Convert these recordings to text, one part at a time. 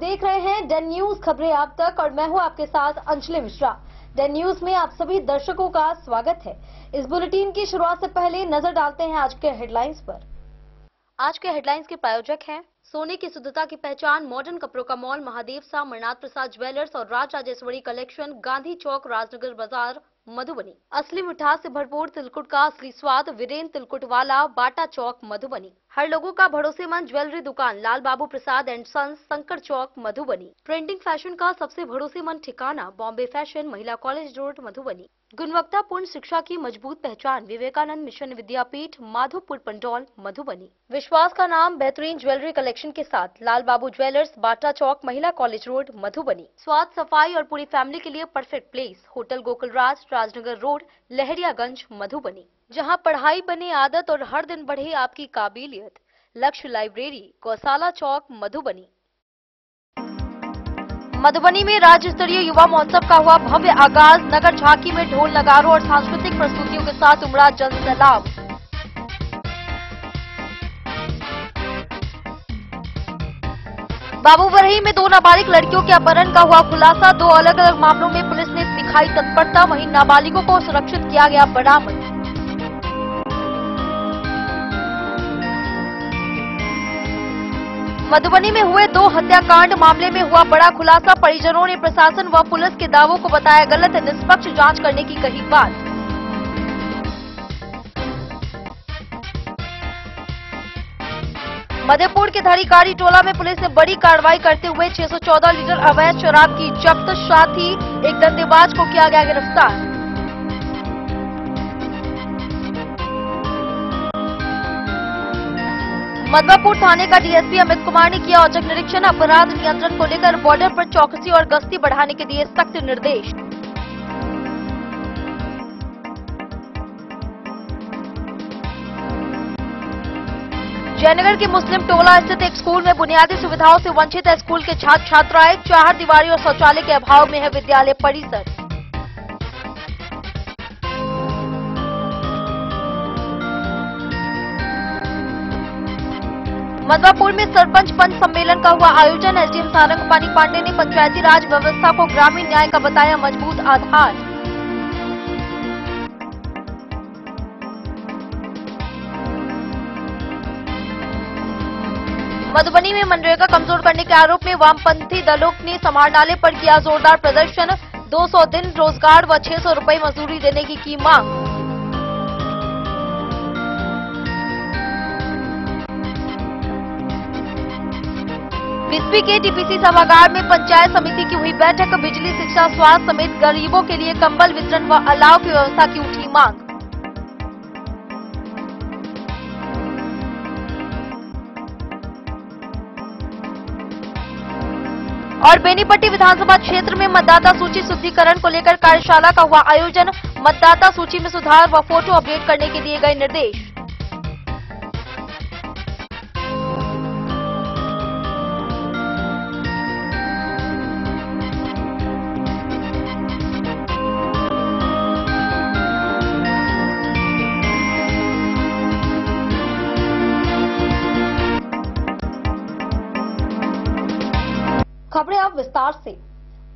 देख रहे हैं डेन न्यूज खबरें आप तक और मैं हूं आपके साथ अंजलि मिश्रा। डेन न्यूज में आप सभी दर्शकों का स्वागत है। इस बुलेटिन की शुरुआत से पहले नजर डालते हैं आज के हेडलाइंस पर। आज के हेडलाइंस के प्रायोजक हैं सोने की शुद्धता की पहचान मॉडर्न कपड़ों का मॉल महादेव सा, मरनाथ प्रसाद ज्वेलर्स और राज राजेश्वरी कलेक्शन, गांधी चौक, राजनगर बाजार, मधुबनी। असली मिठास से भरपूर तिलकुट का असली स्वाद, वीरेंद्र तिलकुट वाला, बाटा चौक, मधुबनी। हर लोगों का भरोसेमंद ज्वेलरी दुकान Lal Babu Prasad and sons, Shankar Chowk, Madhubani. Printing fashion का सबसे भरोसेमंद ठिकाना बॉम्बे फैशन, महिला कॉलेज रोड, मधुबनी। गुणवत्तापूर्ण शिक्षा की मजबूत पहचान विवेकानंद मिशन विद्यापीठ, माधोपुर पंडौल, मधुबनी। विश्वास का नाम बेहतरीन ज्वेलरी कलेक्शन के साथ लाल बाबू ज्वेलर्स, बाटा चौक, महिला कॉलेज रोड, मधुबनी। स्वाद, सफाई और पूरी फैमिली के लिए perfect place hotel Gokulraj, Rajnagar road, Lahariaganj, Madhubani. जहां पढ़ाई बने आदत और हर दिन बढ़े आपकी काबिलियत। लक्ष्य लाइब्रेरी, गौशाला चौक, मधुबनी। मधुबनी में राज्य स्तरीय युवा महोत्सव का हुआ भव्य आगाज। नगर झांकी में ढोल नगारों और सांस्कृतिक प्रस्तुतियों के साथ उमड़ा जन सैलाब। बाबूबरही में 2 नाबालिग लड़कियों के अपहरण का हुआ खुलासा। 2 अलग अलग मामलों में पुलिस ने दिखाई तत्परता, वहीं नाबालिगों को सुरक्षित किया गया बरामद। मधुबनी में हुए 2 हत्याकांड मामले में हुआ बड़ा खुलासा। परिजनों ने प्रशासन व पुलिस के दावों को बताया गलत, निष्पक्ष जांच करने की कही बात। मधेपुर के धड़ीकारी टोला में पुलिस ने बड़ी कार्रवाई करते हुए 614 लीटर अवैध शराब की जब्त, साथ ही एक धंधेबाज को किया गया गिरफ्तार। मधवापुर थाने का डीएसपी अमित कुमार ने किया औचक निरीक्षण। अपराध नियंत्रण को लेकर बॉर्डर पर चौकसी और गश्ती बढ़ाने के दिए सख्त निर्देश। जयनगर के मुस्लिम टोला स्थित एक स्कूल में बुनियादी सुविधाओं से वंचित है स्कूल के छात्र छात्राएं। 4 दीवारी और शौचालय के अभाव में है विद्यालय परिसर। मधवापुर में सरपंच पंच सम्मेलन का हुआ आयोजन। एसडीएम सारंगपानी पांडे ने पंचायती राज व्यवस्था को ग्रामीण न्याय का बताया मजबूत आधार। मधुबनी में मनरेगा कमजोर करने के आरोप में वामपंथी दलों ने समाहरणालय पर किया जोरदार प्रदर्शन। 200 दिन रोजगार व 600 रुपए मजदूरी देने की मांग। बिस्पी के टीपीसी सभागार में पंचायत समिति की हुई बैठक। बिजली, शिक्षा, स्वास्थ्य समेत गरीबों के लिए कंबल वितरण व अलाव की व्यवस्था की उठी मांग। और बेनीपट्टी विधानसभा क्षेत्र में मतदाता सूची शुद्धिकरण को लेकर कार्यशाला का हुआ आयोजन। मतदाता सूची में सुधार व फोटो अपडेट करने के दिए गए निर्देश। खबरें अब विस्तार से।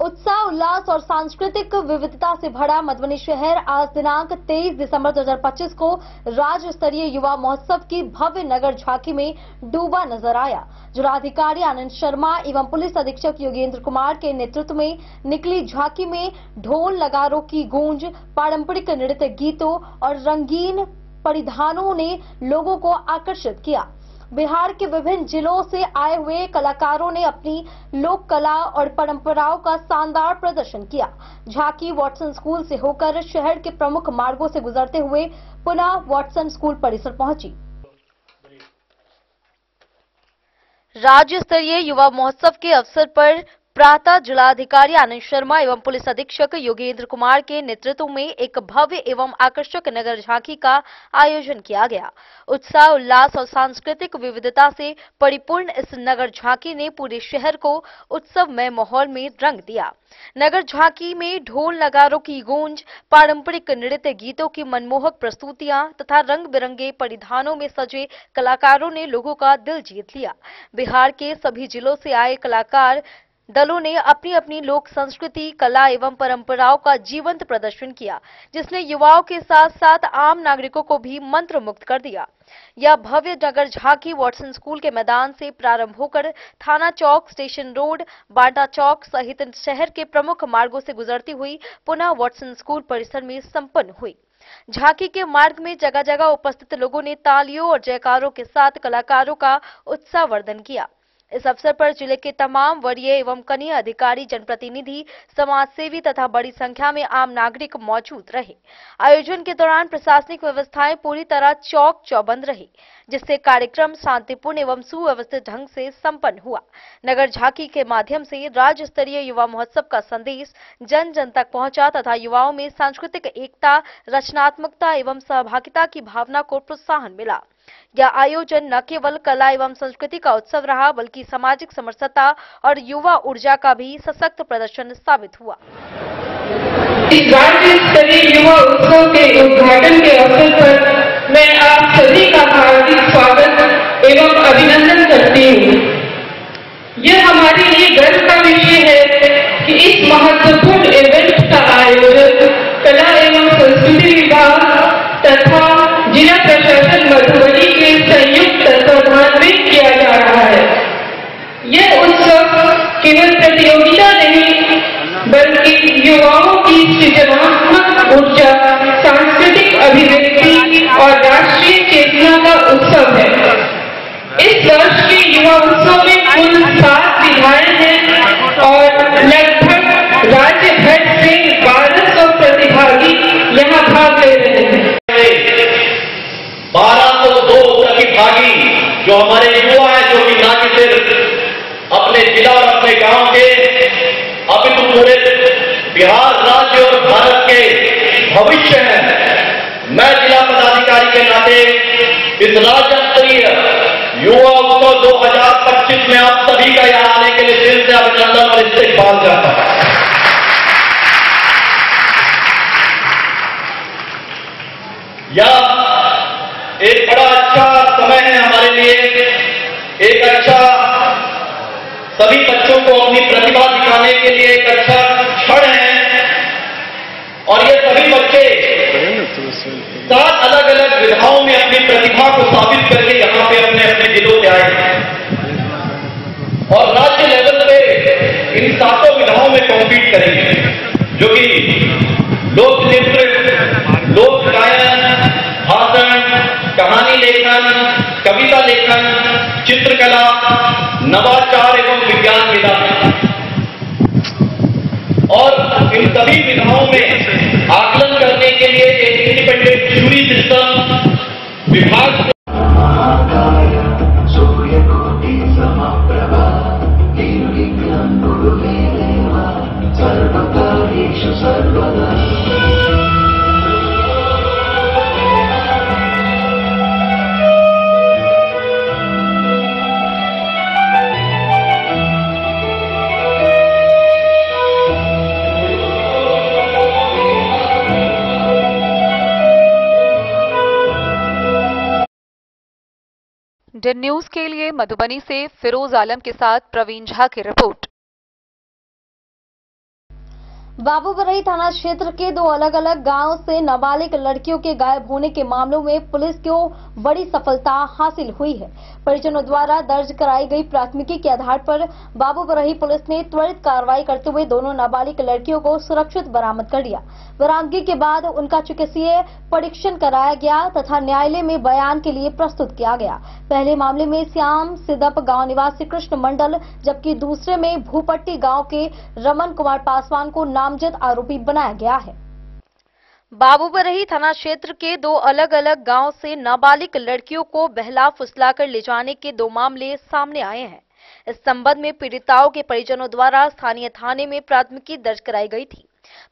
उत्साह, उल्लास और सांस्कृतिक विविधता से भरा मधुबनी शहर आज दिनांक 23 दिसंबर 2025 को राज्य स्तरीय युवा महोत्सव की भव्य नगर झांकी में डूबा नजर आया। जिलाधिकारी आनंद शर्मा एवं पुलिस अधीक्षक योगेंद्र कुमार के नेतृत्व में निकली झांकी में ढोल नगारों की गूंज, पारंपरिक नृत्य गीतों और रंगीन परिधानों ने लोगों को आकर्षित किया। बिहार के विभिन्न जिलों से आए हुए कलाकारों ने अपनी लोक कला और परंपराओं का शानदार प्रदर्शन किया। झांकी वॉटसन स्कूल से होकर शहर के प्रमुख मार्गों से गुजरते हुए पुनः वॉटसन स्कूल परिसर पहुंची। राज्य स्तरीय युवा महोत्सव के अवसर पर प्रातः जिलाधिकारी आनंद शर्मा एवं पुलिस अधीक्षक योगेंद्र कुमार के नेतृत्व में एक भव्य एवं आकर्षक नगर झांकी का आयोजन किया गया। उत्साह, उल्लास और सांस्कृतिक विविधता से परिपूर्ण इस नगर झांकी ने पूरे शहर को उत्सवमय माहौल में रंग दिया। नगर झांकी में ढोल नगारों की गूंज, पारंपरिक नृत्य गीतों की मनमोहक प्रस्तुतियां तथा रंग बिरंगे परिधानों में सजे कलाकारों ने लोगों का दिल जीत लिया। बिहार के सभी जिलों से आए कलाकार दलों ने अपनी अपनी लोक संस्कृति, कला एवं परंपराओं का जीवंत प्रदर्शन किया, जिसने युवाओं के साथ साथ आम नागरिकों को भी मंत्रमुग्ध कर दिया। यह भव्य नगर झांकी वाटसन स्कूल के मैदान से प्रारंभ होकर थाना चौक, स्टेशन रोड, बांटा चौक सहित शहर के प्रमुख मार्गों से गुजरती हुई पुनः वाटसन स्कूल परिसर में संपन्न हुई। झांकी के मार्ग में जगह जगह उपस्थित लोगों ने तालियों और जयकारों के साथ कलाकारों का उत्साहवर्धन किया। इस अवसर पर जिले के तमाम वरीय एवं कनीय अधिकारी, जनप्रतिनिधि, समाजसेवी तथा बड़ी संख्या में आम नागरिक मौजूद रहे। आयोजन के दौरान प्रशासनिक व्यवस्थाएं पूरी तरह चौक चौबंद रही, जिससे कार्यक्रम शांतिपूर्ण एवं सुव्यवस्थित ढंग से संपन्न हुआ। नगर झांकी के माध्यम से राज्य स्तरीय युवा महोत्सव का संदेश जन जन तक पहुंचा तथा युवाओं में सांस्कृतिक एकता, रचनात्मकता एवं सहभागिता की भावना को प्रोत्साहन मिला। यह आयोजन न केवल कला एवं संस्कृति का उत्सव रहा, बल्कि सामाजिक समरसता और युवा ऊर्जा का भी सशक्त प्रदर्शन साबित हुआ। इस राज्य स्तरीय युवा उत्सव के उद्घाटन के अवसर पर मैं आप सभी का हार्दिक स्वागत एवं अभिनंदन करती हूँ। यह हमारे लिए गर्व का विषय है कि इस महत्वपूर्ण इवेंट का आयोजन कला एवं संस्कृति विभाग तथा जिला प्रशासन मधुबनी के संयुक्त तत्वाधान में किया जा रहा है। यह उत्सव केवल प्रतियोगिता नहीं, बल्कि युवाओं की सृजनात्मक ऊर्जा, सांस्कृतिक अभिव्यक्ति और राष्ट्रीय चेतना का उत्सव है। इस वर्ष के युवा उत्सव में कुल 7 विधाएं हैं और लगभग राज्य भर से 1200 प्रतिभागी यहाँ भाग ले रहे हैं। 1202 प्रतिभागी जो हमारे युवा हैं, जो कि ना कि सिर्फ अपने जिला और अपने गांव के, अपितु पूरे बिहार राज्य और भारत के भविष्य हैं। मैं जिला पदाधिकारी के नाते इस राज्य स्तरीय युवा उत्सव 2025 में आप सभी का यहां आने के लिए दिल से अभिनंदन और इस्तेकबाल करता हूं। यह एक बड़ा अच्छा समय है हमारे लिए, एक अच्छा सभी बच्चों को अपनी प्रतिभा दिखाने के लिए एक अच्छा क्षण है। और ये सभी बच्चे 7 अलग अलग विधाओं में अपनी प्रतिभा को साबित करके यहां पे अपने अपने जिलों से आए हैं और राज्य लेवल पे इन 7 विधाओं में कॉम्पीट करेंगे, जो कि लोक नृत्य, लोक गायन, भाषण, कहानी लेखन, कविता लेखन, चित्रकला, नवाचार एवं विज्ञान विधा। और इन सभी विधाओं में आकलन करने के लिए एक इंडिपेंडेंट जूरी सिस्टम विभाग से इंडियन न्यूज के लिए मधुबनी से फिरोज आलम के साथ प्रवीण झा की रिपोर्ट। बाबूबरही थाना क्षेत्र के 2 अलग अलग गांवों से नाबालिग लड़कियों के गायब होने के मामलों में पुलिस को बड़ी सफलता हासिल हुई है। परिजनों द्वारा दर्ज कराई गई प्राथमिकी के आधार पर बाबूबरही पुलिस ने त्वरित कार्रवाई करते हुए दोनों नाबालिग लड़कियों को सुरक्षित बरामद कर लिया। बरामदगी के बाद उनका चिकित्सीय परीक्षण कराया गया तथा न्यायालय में बयान के लिए प्रस्तुत किया गया। पहले मामले में श्याम सिदप गांव निवासी कृष्ण मंडल, जबकि दूसरे में भूपट्टी गांव के रमन कुमार पासवान को नामजद आरोपी बनाया गया है। बाबूबरही थाना क्षेत्र के 2 अलग अलग गांव से नाबालिग लड़कियों को बहला फुसलाकर ले जाने के 2 मामले सामने आए हैं। इस संबंध में पीड़िताओं के परिजनों द्वारा स्थानीय थाने में प्राथमिकी दर्ज कराई गई थी।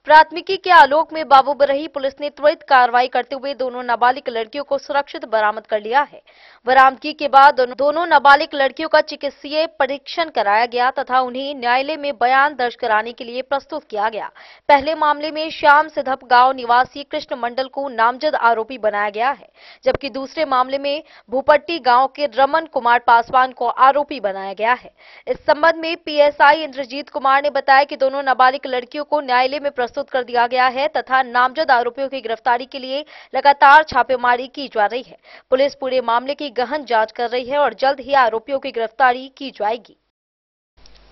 प्राथमिकी के आलोक में बाबूबरही पुलिस ने त्वरित कार्रवाई करते हुए दोनों नाबालिग लड़कियों को सुरक्षित बरामद कर लिया है। बरामदगी के बाद दोनों नाबालिग लड़कियों का चिकित्सीय परीक्षण कराया गया तथा उन्हें न्यायालय में बयान दर्ज कराने के लिए प्रस्तुत किया गया। पहले मामले में श्याम सिद्धप गांव निवासी कृष्ण मंडल को नामजद आरोपी बनाया गया है, जबकि दूसरे मामले में भूपट्टी गांव के रमन कुमार पासवान को आरोपी बनाया गया है। इस संबंध में पीएसआई इंद्रजीत कुमार ने बताया कि दोनों नाबालिग लड़कियों को न्यायालय में प्रस्तुत कर दिया गया है तथा नामजद आरोपियों की गिरफ्तारी के लिए लगातार छापेमारी की जा रही है। पुलिस पूरे मामले की गहन जांच कर रही है और जल्द ही आरोपियों की गिरफ्तारी की जाएगी।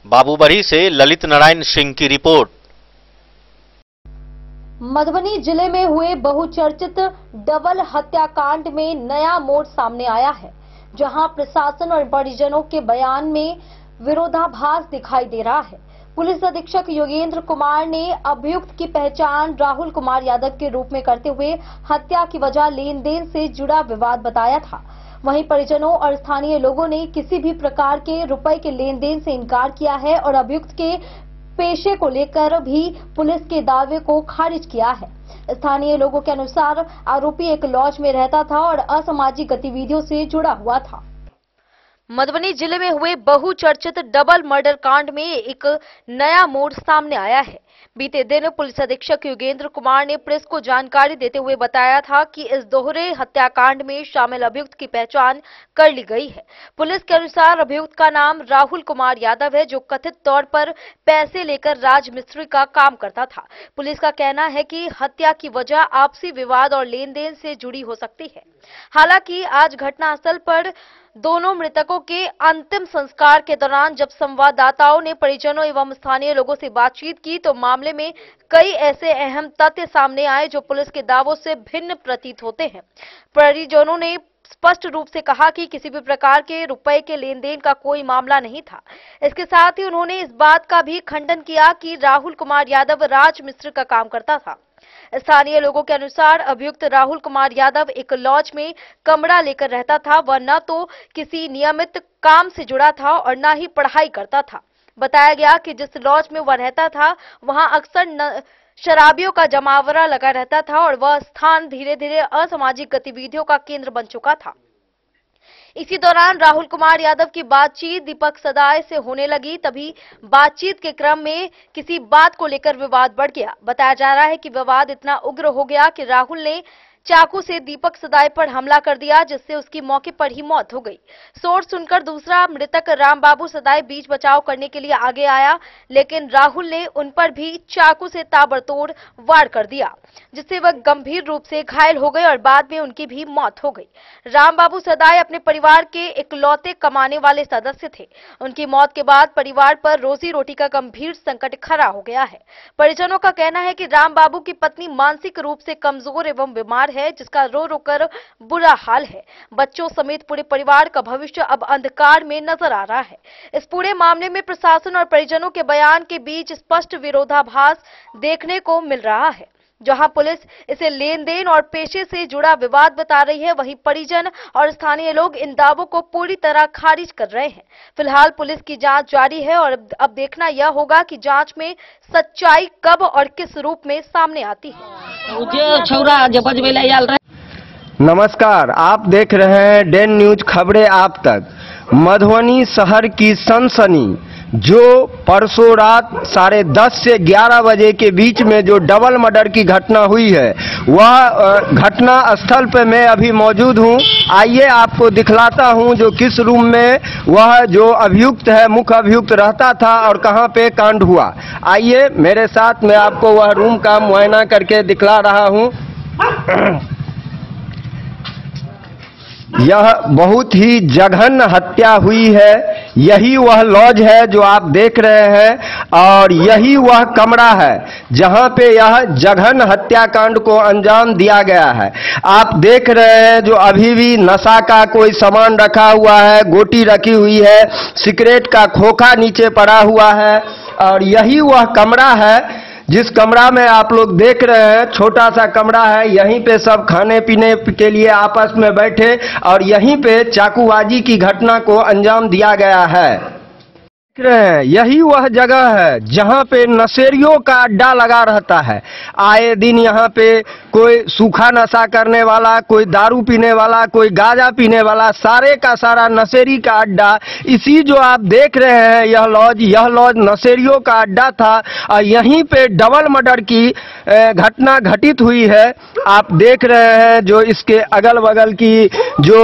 बाबूबरही से ललित नारायण सिंह की रिपोर्ट। मधुबनी जिले में हुए बहुचर्चित डबल हत्याकांड में नया मोड़ सामने आया है, जहां प्रशासन और परिजनों के बयान में विरोधाभास दिखाई दे रहा है। पुलिस अधीक्षक योगेंद्र कुमार ने अभियुक्त की पहचान राहुल कुमार यादव के रूप में करते हुए हत्या की वजह लेन देन से जुड़ा विवाद बताया था। वहीं परिजनों और स्थानीय लोगों ने किसी भी प्रकार के रुपए के लेन देन से इनकार किया है और अभियुक्त के पेशे को लेकर भी पुलिस के दावे को खारिज किया है। स्थानीय लोगों के अनुसार आरोपी एक लॉज में रहता था और असामाजिक गतिविधियों से जुड़ा हुआ था। मधुबनी जिले में हुए बहुचर्चित डबल मर्डर कांड में एक नया मोड़ सामने आया है। बीते दिन पुलिस अधीक्षक योगेंद्र कुमार ने प्रेस को जानकारी देते हुए बताया था कि इस दोहरे हत्याकांड में शामिल अभियुक्त की पहचान कर ली गई है। पुलिस के अनुसार अभियुक्त का नाम राहुल कुमार यादव है, जो कथित तौर पर पैसे लेकर राज मिस्त्री का काम करता था। पुलिस का कहना है कि हत्या की वजह आपसी विवाद और लेन देन से जुड़ी हो सकती है। हालांकि आज घटनास्थल पर दोनों मृतकों के अंतिम संस्कार के दौरान जब संवाददाताओं ने परिजनों एवं स्थानीय लोगों से बातचीत की तो मामले में कई ऐसे अहम तथ्य सामने आए जो पुलिस के दावों से भिन्न प्रतीत होते हैं। परिजनों ने स्पष्ट रूप से कहा कि किसी भी प्रकार के रुपए के लेन देन का कोई मामला नहीं था। इसके साथ ही उन्होंने इस बात का भी खंडन किया कि राहुल कुमार यादव राज मिस्त्री का काम करता था। स्थानीय लोगों के अनुसार अभियुक्त राहुल कुमार यादव एक लॉज में कमरा लेकर रहता था। वह न तो किसी नियमित काम से जुड़ा था और न ही पढ़ाई करता था। बताया गया कि जिस लॉज में वह रहता था वहां अक्सर शराबियों का जमावड़ा लगा रहता था और वह स्थान धीरे धीरे असामाजिक गतिविधियों का केंद्र बन चुका था। इसी दौरान राहुल कुमार यादव की बातचीत दीपक सदाय से होने लगी। तभी बातचीत के क्रम में किसी बात को लेकर विवाद बढ़ गया। बताया जा रहा है कि विवाद इतना उग्र हो गया कि राहुल ने चाकू से दीपक सदाय पर हमला कर दिया, जिससे उसकी मौके पर ही मौत हो गई। सोच सुनकर दूसरा मृतक रामबाबू सदाय बीच बचाव करने के लिए आगे आया, लेकिन राहुल ने उन पर भी चाकू से ताबड़तोड़ वार कर दिया, जिससे वह गंभीर रूप से घायल हो गए और बाद में उनकी भी मौत हो गई। रामबाबू सदाय अपने परिवार के इकलौते कमाने वाले सदस्य थे। उनकी मौत के बाद परिवार पर रोजी रोटी का गंभीर संकट खड़ा हो गया है। परिजनों का कहना है कि रामबाबू की पत्नी मानसिक रूप से कमजोर एवं बीमार है, जिसका रो रो कर बुरा हाल है। बच्चों समेत पूरे परिवार का भविष्य अब अंधकार में नजर आ रहा है। इस पूरे मामले में प्रशासन और परिजनों के बयान के बीच स्पष्ट विरोधाभास देखने को मिल रहा है। जहां पुलिस इसे लेन देन और पेशे से जुड़ा विवाद बता रही है, वहीं परिजन और स्थानीय लोग इन दावों को पूरी तरह खारिज कर रहे हैं। फिलहाल पुलिस की जांच जारी है और अब देखना यह होगा कि जांच में सच्चाई कब और किस रूप में सामने आती है। नमस्कार, आप देख रहे हैं डेन न्यूज खबरें आप तक। मधुबनी शहर की सनसनी जो परसों रात 10:30 से 11 बजे के बीच में जो डबल मर्डर की घटना हुई है, वह घटना स्थल पर मैं अभी मौजूद हूं। आइए आपको दिखलाता हूं जो किस रूम में वह जो अभियुक्त है, मुख्य अभियुक्त रहता था और कहां पे कांड हुआ। आइए मेरे साथ, मैं आपको वह रूम का मुआयना करके दिखला रहा हूं। यह बहुत ही जघन्य हत्या हुई है। यही वह लॉज है जो आप देख रहे हैं और यही वह कमरा है जहां पे यह जघन्य हत्याकांड को अंजाम दिया गया है। आप देख रहे हैं जो अभी भी नशा का कोई सामान रखा हुआ है, गोटी रखी हुई है, सिगरेट का खोखा नीचे पड़ा हुआ है और यही वह कमरा है जिस कमरा में आप लोग देख रहे हैं, छोटा सा कमरा है। यहीं पे सब खाने पीने के लिए आपस में बैठे और यहीं पे चाकूबाजी की घटना को अंजाम दिया गया है। देख रहे हैं यही वह जगह है जहां पे नशेड़ियों का अड्डा लगा रहता है। आए दिन यहां पे कोई सूखा नशा करने वाला, कोई दारू पीने वाला, कोई गांजा पीने वाला, सारे का सारा नशेड़ी का अड्डा। इसी जो आप देख रहे हैं यह लॉज नशेड़ियों का अड्डा था और यहीं पे डबल मर्डर की घटना घटित हुई है। आप देख रहे हैं जो इसके अगल बगल की जो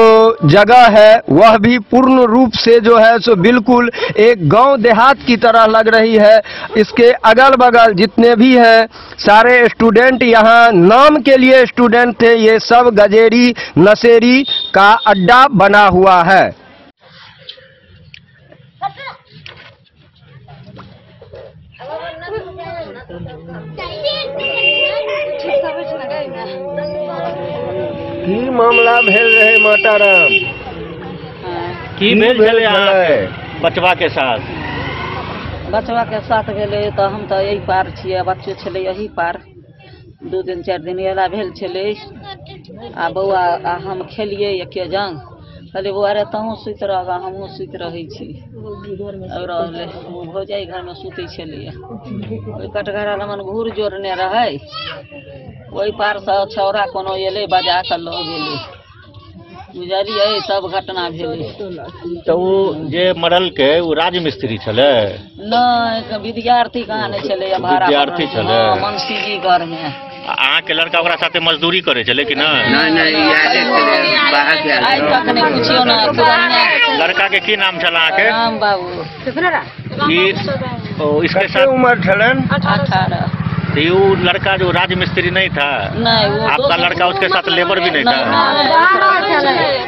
जगह है वह भी पूर्ण रूप से जो है सो बिल्कुल एक गांव देहात की तरह लग रही है। इसके अगल बगल जितने भी हैं सारे स्टूडेंट यहाँ नाम के लिए स्टूडेंट थे, ये सब गजेरी नशेड़ी का अड्डा बना हुआ है। की मामला भेल रहे माताराम की भेल छलै अहाँ बचवा के साथ भेलै तऽ हम तऽ यही पार छियै, बच्चो छलै यही पार। 2 दिन 4 दिन एला भेल छलै आ बौआ आ हम खेलियै एके जंग, कहलियै बौआ रे तहूँ सुति रह, हमहूँ सुति रहै छी। रहलै भौजाइ घरमे सुतै छलैए, ओहि कटघरा लमन घूर जोड़ने रहै, ओहि पारसँ छौड़ा कोनो एलै बजा कऽ लऽ गेलै, बुझलियै सब घटना भेलै। तो वो जे मरल के वो राजमिस्त्री छले? नहीं, विद्यार्थी कहाँ नहीं छले, विद्यार्थी छले मनसी जी घर में। अहाँ के लड़का ओकरा साथे मजदूरी करे छले कि ना? आज तक नहीं पूछियो ना। लड़का के की नाम छला अहाँ के? राम बाबू। इसके साथ उम्र छलन 18। तो ये लड़का जो राजमिस्त्री नहीं था? नहीं, वो आपका लड़का उसके साथ लेबर भी नहीं था?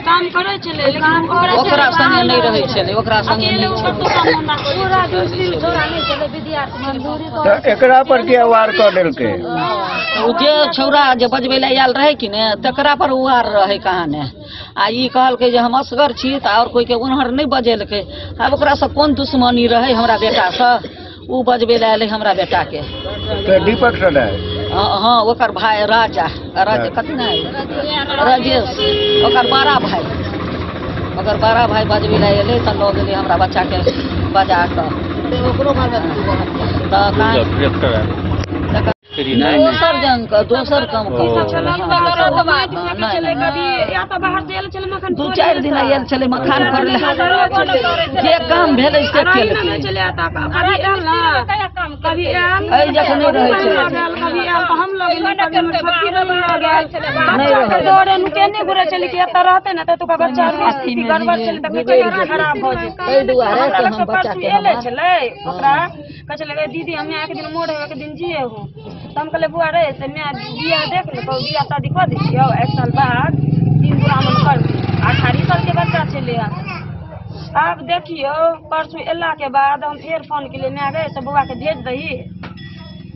काम करे छले लेकिन ओकरा संगे नहीं रहे छले, ओकरा संगे नहीं तो एकरा पर के वार कर देलके? उ जे छौड़ा जे बजबे ला आयल रहे कि ने तकरा पर वार रहे कहाँ ने। आ ई कहलकै जे हम असगर छी त और कोई के उन्हर नहीं बजेलकै। अब ओकरा से कोन दुश्मनी रहे हमरा बेटा से, उ बजबे ला आले हमरा बेटा के। तो दीपक सदाय? हाँ, ओकर भाई राजा कथी ना राजेश, ओकर बड़ा भाई बजबे ला एले त लऽ गेलै हमरा बच्चा के बजा कऽ। दोसर काम दू 4 दिन आयल छलै मखान पर जे काम भेलै से दीदी हमें एक दिन मोड़ एक दिन जिए हो, तो हम कहले बुआ रे से मैं बिया देख ले, बिया शादी कर दियो 1 साल बाद 3 बुरामन कर दी। 18 साल के बच्चा चले। अब देखियो परसों एला के बाद हम फिर फोन के लिए मैं गए तो बुआ के भेज दही,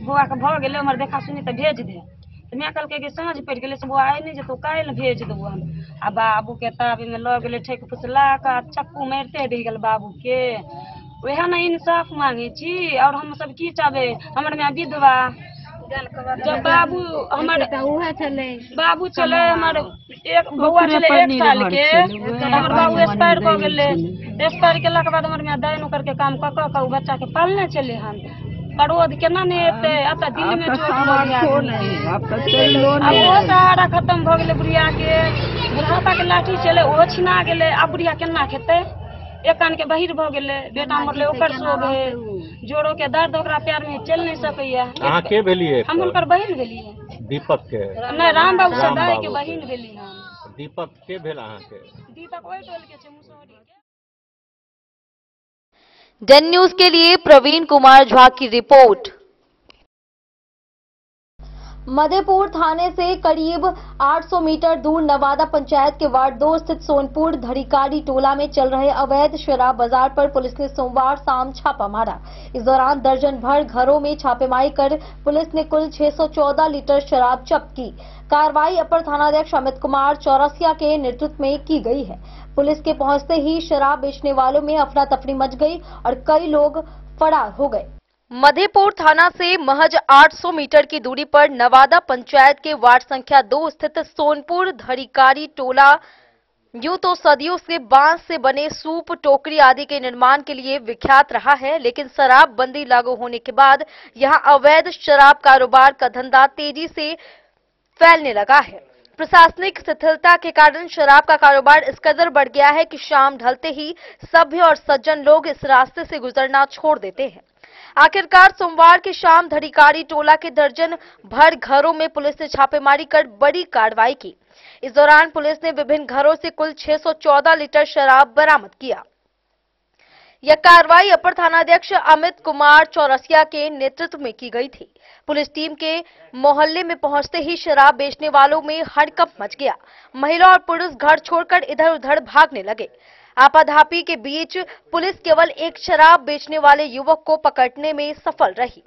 बुआ के भ गेले हमर देखा सुनी तो भेज दे। तो मैं कहल के साँझ पड़ गेले से बुआ आए नहीं जे तो काल भेज देबो हम। आ बाबू के ताबे में लग गेले ठेक फुसला का चक्कू मारते रह गेल बाबू के। वह ना इंसाफ मांगे छी और हम सब की चाहे हमर में विधवा जब बाबू हमर बाबू चले हमर एक बउआ चले 1 साल के, हमर बाबू एक्सपायर हो गेले। एक्सपायर केला के बाद हमर में दाइन करके काम क क बच्चा के पालने चले हम। करोद केना नहीं एते, अब दिल में चोट लग गया। अब वो सहारा खत्म हो गेले बुढ़िया के, बुढ़ापा के लाठी चले वो छिना गेले। अब बुढ़िया केना खेते, एक कान के बहिर भ गेले, बेटा मरले ओकर सो गए, जोड़ो के दर्द ओकरा पैर में चल नहीं सकैया। अहाँ के भेलिए? हम उनकर बहिन भेलिए। दीपक के? नहीं, राम बाबू सदाई के बहिन भेली हम। दीपक के भेल अहाँ के? दीपक ओइ टोल के छे मुसौरी के। डेन न्यूज के लिए प्रवीण कुमार झा की रिपोर्ट। मधेपुर थाने से करीब 800 मीटर दूर नवादा पंचायत के वार्ड 2 स्थित सोनपुर धड़ीकारी टोला में चल रहे अवैध शराब बाजार पर पुलिस ने सोमवार शाम छापा मारा। इस दौरान दर्जन भर घरों में छापेमारी कर पुलिस ने कुल 614 लीटर शराब जब्त की। कार्रवाई अपर थानाध्यक्ष अमित कुमार चौरसिया के नेतृत्व में की गई है। पुलिस के पहुंचते ही शराब बेचने वालों में अफरा तफरी मच गई और कई लोग फरार हो गए। मधेपुर थाना से महज 800 मीटर की दूरी पर नवादा पंचायत के वार्ड संख्या 2 स्थित सोनपुर धड़ीकारी टोला यूं तो सदियों से बांस से बने सूप, टोकरी आदि के निर्माण के लिए विख्यात रहा है, लेकिन शराबबंदी लागू होने के बाद यहां अवैध शराब कारोबार का धंधा तेजी से फैलने लगा है। प्रशासनिक शिथिलता के कारण शराब का कारोबार इस कदर बढ़ गया है कि शाम ढलते ही सभ्य और सज्जन लोग इस रास्ते से गुजरना छोड़ देते हैं। आखिरकार सोमवार की शाम धड़ीकारी टोला के दर्जन भर घरों में पुलिस ने छापेमारी कर बड़ी कार्रवाई की। इस दौरान पुलिस ने विभिन्न घरों से कुल 614 लीटर शराब बरामद किया। यह कार्रवाई अपर थानाध्यक्ष अमित कुमार चौरसिया के नेतृत्व में की गई थी। पुलिस टीम के मोहल्ले में पहुंचते ही शराब बेचने वालों में हड़कंप मच गया। महिला और पुरुष घर छोड़कर इधर उधर भागने लगे। आपाधापी के बीच पुलिस केवल एक शराब बेचने वाले युवक को पकड़ने में सफल रही।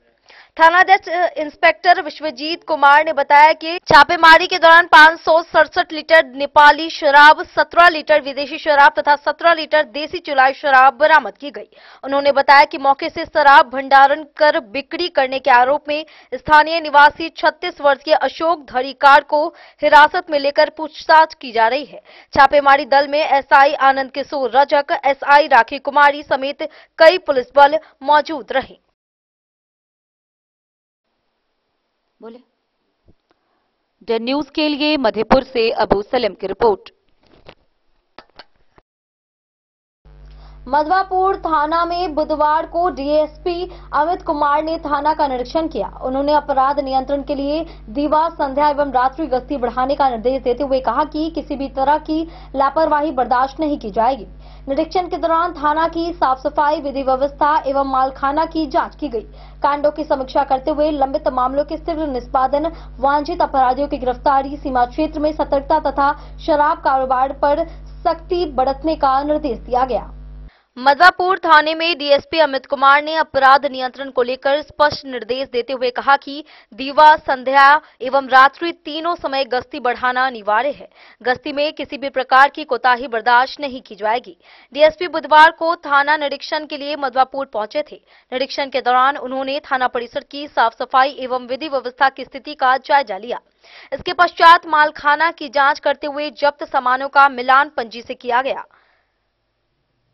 थानाध्यक्ष इंस्पेक्टर विश्वजीत कुमार ने बताया कि छापेमारी के दौरान 567 लीटर नेपाली शराब, 17 लीटर विदेशी शराब तथा 17 लीटर देसी चुलाई शराब बरामद की गई। उन्होंने बताया कि मौके से शराब भंडारण कर बिक्री करने के आरोप में स्थानीय निवासी 36 वर्षीय अशोक धड़ीकार को हिरासत में लेकर पूछताछ की जा रही है। छापेमारी दल में एसआई आनंद किशोर रजक, एसआई राखी कुमारी समेत कई पुलिस बल मौजूद रहे। बोले डेन न्यूज के लिए मधेपुर से अबू सलीम की रिपोर्ट। मधवापुर थाना में बुधवार को डीएसपी अमित कुमार ने थाना का निरीक्षण किया। उन्होंने अपराध नियंत्रण के लिए दिवा, संध्या एवं रात्रि गश्ती बढ़ाने का निर्देश देते हुए कहा कि किसी भी तरह की लापरवाही बर्दाश्त नहीं की जाएगी। निरीक्षण के दौरान थाना की साफ सफाई, विधि व्यवस्था एवं मालखाना की जांच की गई। कांडों की समीक्षा करते हुए लंबित मामलों के शीघ्र निष्पादन, वांछित अपराधियों की गिरफ्तारी, सीमा क्षेत्र में सतर्कता तथा शराब कारोबार पर सख्ती बरतने का निर्देश दिया गया। मधवापुर थाने में डीएसपी अमित कुमार ने अपराध नियंत्रण को लेकर स्पष्ट निर्देश देते हुए कहा कि दीवा, संध्या एवं रात्रि तीनों समय गश्ती बढ़ाना अनिवार्य है। गश्ती में किसी भी प्रकार की कोताही बर्दाश्त नहीं की जाएगी। डीएसपी बुधवार को थाना निरीक्षण के लिए मधवापुर पहुंचे थे। निरीक्षण के दौरान उन्होंने थाना परिसर की साफ सफाई एवं विधि व्यवस्था की स्थिति का जायजा लिया। इसके पश्चात मालखाना की जाँच करते हुए जब्त सामानों का मिलान पंजी से किया गया।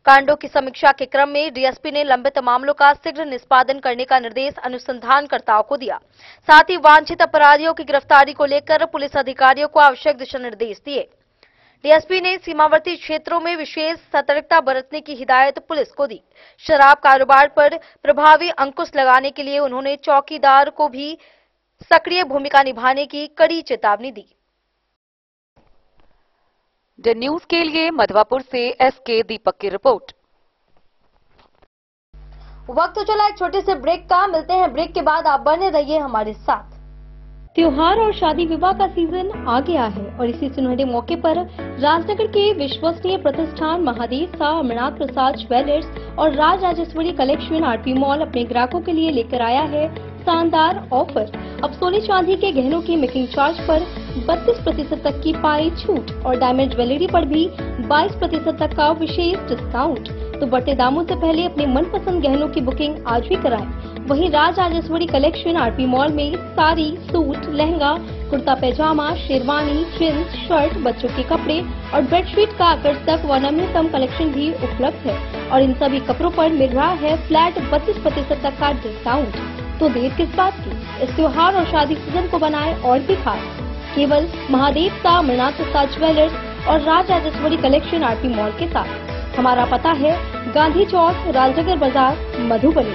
कांडों की समीक्षा के क्रम में डीएसपी ने लंबित मामलों का शीघ्र निष्पादन करने का निर्देश अनुसंधानकर्ताओं को दिया। साथ ही वांछित अपराधियों की गिरफ्तारी को लेकर पुलिस अधिकारियों को आवश्यक दिशा निर्देश दिए। डीएसपी ने सीमावर्ती क्षेत्रों में विशेष सतर्कता बरतने की हिदायत पुलिस को दी। शराब कारोबार पर प्रभावी अंकुश लगाने के लिए उन्होंने चौकीदार को भी सक्रिय भूमिका निभाने की कड़ी चेतावनी दी। डेन न्यूज के लिए मधवापुर से एसके दीपक की रिपोर्ट। वक्त तो चला एक छोटे से ब्रेक का। मिलते हैं ब्रेक के बाद। आप बने रहिए हमारे साथ। त्योहार और शादी विवाह का सीजन आ गया है और इसी सुनहरे मौके पर राजनगर के विश्वसनीय प्रतिष्ठान महादेव शाह अमरनाथ प्रसाद ज्वेलर्स और Raj Rajeshwari collection RP mall अपने ग्राहकों के लिए लेकर आया है शानदार ऑफर। अब सोने चांदी के गहनों की मेकिंग चार्ज पर 32% तक की पाई छूट और डायमंड ज्वेलरी पर भी 22% तक का विशेष डिस्काउंट। तो बढ़ते दामों से पहले अपने मनपसंद गहनों की बुकिंग आज ही कराएं। वहीं Raj Rajeshwari collection RP mall में साड़ी, सूट, लहंगा, कुर्ता पैजामा, शेरवानी, जींस, शर्ट, बच्चों के कपड़े और बेडशीट का आकर्षक व नवीनतम कलेक्शन भी उपलब्ध है और इन सभी कपड़ों पर मिल रहा है फ्लैट 32% तक का डिस्काउंट। तो देर किस बात की, इस त्योहार और शादी सीजन को बनाए और भी खास। केवल महादेव शाह अमरनाथ प्रसाद ज्वेलर्स और Raj Rajeshwari collection RP mall के साथ। हमारा पता है गांधी चौक, राजनगर बाजार, मधुबनी।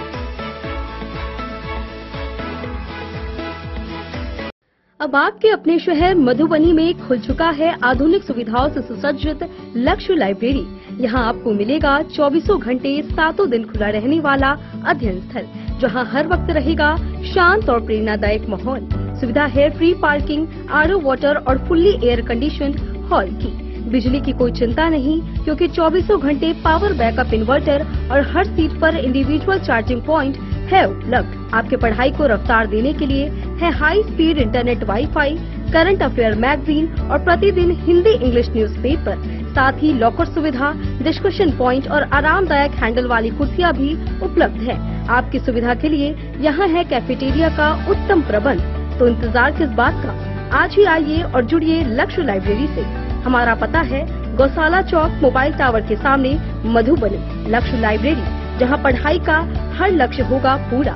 अब आपके अपने शहर मधुबनी में खुल चुका है आधुनिक सुविधाओं से सुसज्जित लक्ष्य लाइब्रेरी। यहाँ आपको मिलेगा 24 घंटे 7 दिन खुला रहने वाला अध्ययन स्थल, जहाँ हर वक्त रहेगा शांत और प्रेरणादायक माहौल। सुविधा है फ्री पार्किंग, आरओ वाटर और फुल्ली एयर कंडीशन हॉल की। बिजली की कोई चिंता नहीं, क्योंकि 24 घंटे पावर बैकअप इन्वर्टर और हर सीट पर इंडिविजुअल चार्जिंग पॉइंट है उपलब्ध। आपके पढ़ाई को रफ्तार देने के लिए है high speed internet, wifi, current affair magazine और प्रतिदिन हिंदी इंग्लिश न्यूज़पेपर। साथ ही लॉकर सुविधा, डिस्कशन पॉइंट और आरामदायक हैंडल वाली कुर्सियां भी उपलब्ध है। आपकी सुविधा के लिए यहाँ है कैफेटेरिया का उत्तम प्रबंध। तो इंतजार किस बात का, आज ही आइए और जुड़िए लक्ष्य लाइब्रेरी से। हमारा पता है गौशाला चौक मोबाइल टावर के सामने मधुबनी। लक्ष्य लाइब्रेरी, जहां पढ़ाई का हर लक्ष्य होगा पूरा।